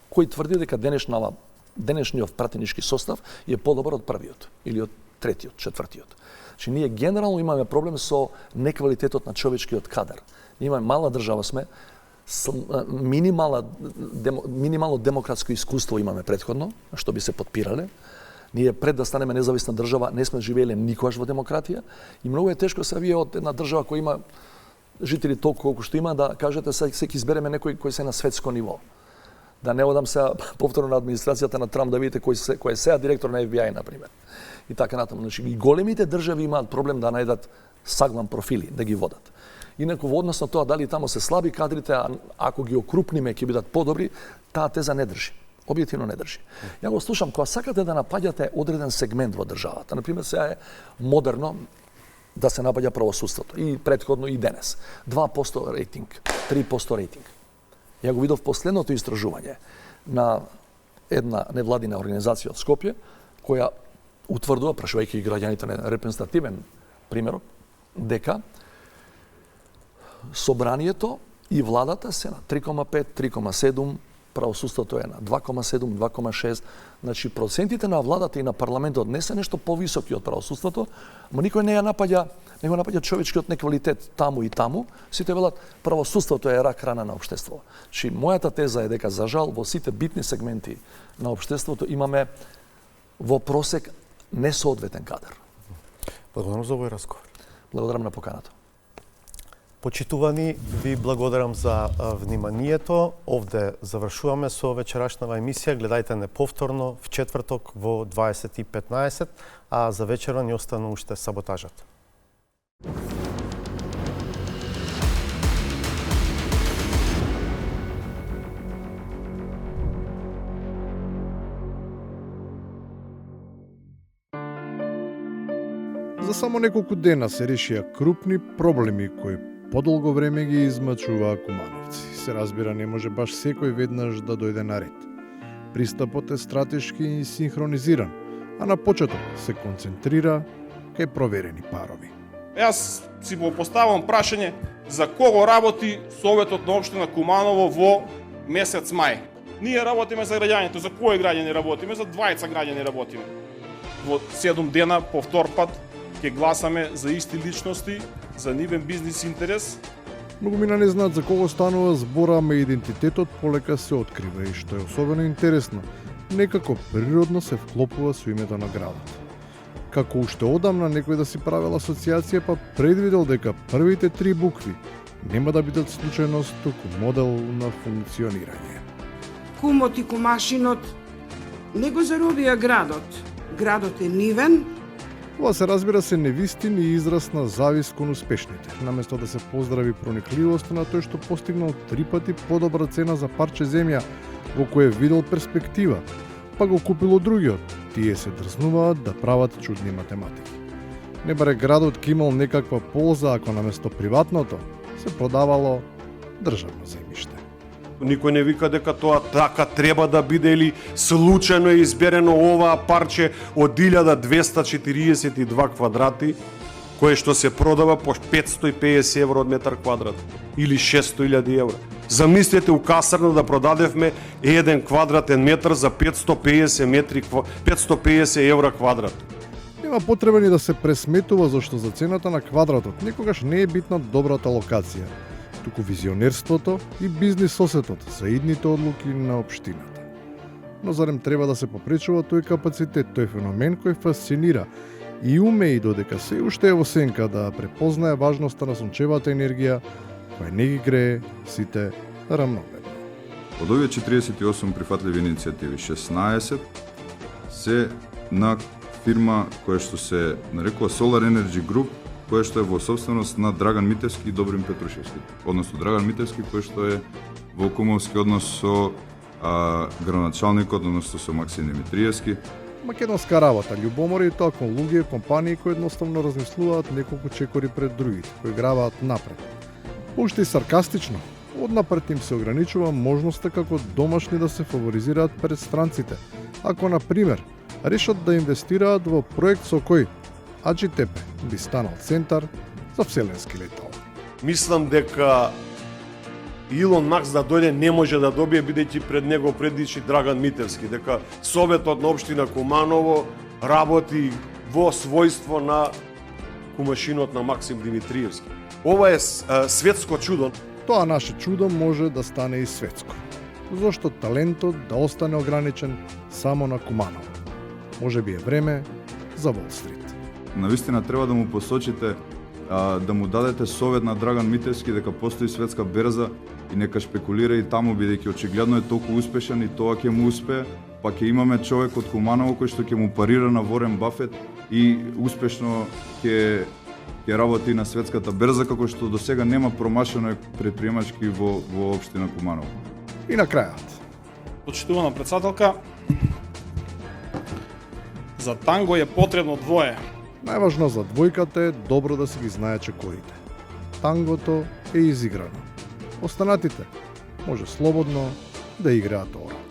кој тврди дека денешниот пратенички состав е подобар од првиот или од третиот, четвртиот. Значи, ние генерално имаме проблем со неквалитетот на човечкиот кадар. Ние имаме мала држава сме, минимално демократско искуство имаме претходно, што би се подпирале. Ние пред да станеме независна држава не сме живееле никогаш во демократија и многу е тешко се вие од една држава која има жители толку колку што има да кажете се ќе избереме некој кој се на светско ниво. Да не одам сега повторно на администрацијата на Трамп да видите кој е сега директор на FBI на пример. И така натаму. Значи и големите држави имаат проблем да најдат саглам профили да ги водат. Инаку во однос на тоа дали тамо се слаби кадрите, а ако ги окрупниме ќе бидат подобри, таа теза не држи. Објективно не држи. Ја го слушам кога сакате да напаѓате одреден сегмент во државата. Например, сега е модерно да се напаѓа правосудството и претходно и денес. 2% рейтинг, 3% рейтинг. Ја го видов последното истражување на една невладина организација од Скопје која утврдува, прашувајќи граѓаните на репрезентативен примерок, дека собранието и владата се на 3,5, 3,7, правосудството е на 2,7, 2,6. Значи процентите на владата и на парламентот не се нешто повисоки од правосудството, но никој не го напаѓа човечкиот неквалитет таму и таму. Сите велат правосудството е рак рана на општество. Значи мојата теза е дека за жал во сите битни сегменти на општеството имаме во просек несоодветен кадар. Благодарам за овој разговор. Благодарам на поканата. Почитувани, ви благодарам за вниманието. Овде завршуваме со вечерашнава емисија. Гледајте не повторно в четврток во 20:15, а за вечера ни остана уште саботажата. За само неколку дена се решија крупни проблеми кои подолго време ги измачуваа кумановци. Се разбира, не може баш секој веднаш да дојде на ред. Пристапот е стратешки и синхронизиран, а на почеток се концентрира кај проверени парови. Јас си го поставам прашање за кого работи Советот на општина Куманово во месец мај. Ние работиме за граѓаните, за кои граѓани работиме? За 20 граѓани работиме. Во 7 дена по втор пат ќе гласаме за исти личности, за нивен бизнис интерес. Многумина не знаат за кого станува збора, ама идентитетот полека се открива и што е особено интересно, некако природно се вклопува со името на градот. Како уште одамна некој да си правил асоциација, па предвидел дека првите 3 букви нема да бидат случајност, туку модел на функционирање. Кумот и кумашинот не го заробија градот. Градот е нивен. Ова се разбира се невистин и израз на завис кон успешните. Наместо да се поздрави проникливоста на тој што постигнал 3 пати подобра цена за парче земја во кое видел перспектива, па го купило другиот. Тие се дрзнуваат да прават чудни математики. Не баре градот ке имал некаква полза ако наместо приватното се продавало државно земјиште. Никој не вика дека тоа така треба да биде или случајно е изберено оваа парче од 1242 квадрати, кое што се продава по 550 евро од метар квадрат или 600.000 евро. Замислете у касарна да продадевме 1 квадратен метар за 550 евро квадрат. Нема потреба ни да се пресметува зашто за цената на квадратот никогаш не е битна добрата локација, туку визионерството и бизнис осетот за идните одлуки на општината. Но зарем треба да се попречува тој капацитет, тој феномен кој фасцинира и умеи додека се уште е во сенка да препознае важноста на сончевата енергија, која не ги грее сите рамномерно. Од овие 48 прифатливи иницијативи, 16 се на фирма која што се нарекува Solar Energy Group, која што е во собственост на Драган Митевски и Добрин Петрушевски. Односно Драган Митевски кој што е во кумовски однос со градоначалникот, односно со Максим Димитриевски. Македонска работа, љубомора и тоа кон луѓе, компании кои едноставно размислуваат неколку чекори пред другите, кои граваат напред. Уште и саркастично, однапред им се ограничува можноста како домашни да се фаворизираат пред странците, ако, на пример, решат да инвестираат во проект со кој Аџитепе би станал центар за вселенски летала. Мислам дека Илон Макс да дојде не може да добие, бидејќи пред него предичи Драган Митевски, дека Советот на општина Куманово работи во својство на кумашинот на Максим Димитриевски. Ова е светско чудо. Тоа наше чудо може да стане и светско. Зошто талентот да остане ограничен само на Куманово. Може би е време за Wall Street. Навистина треба да му посочите, да му дадете совет на Драган Митевски дека постои светска берза и нека шпекулира и таму, бидејќи очигледно е толку успешен и тоа ќе му успее, па ќе имаме човек од Куманово кој што ќе му парира на Ворен Бафет и успешно ќе работи на светската берза, како што до сега нема промашено предприемачки во општина Куманово. И на крајот. Почитувана председателка, за танго е потребно двое. Најважно за двојката е добро да си ги знае чекорите. Тангото е изиграно. Останатите може слободно да играат ора.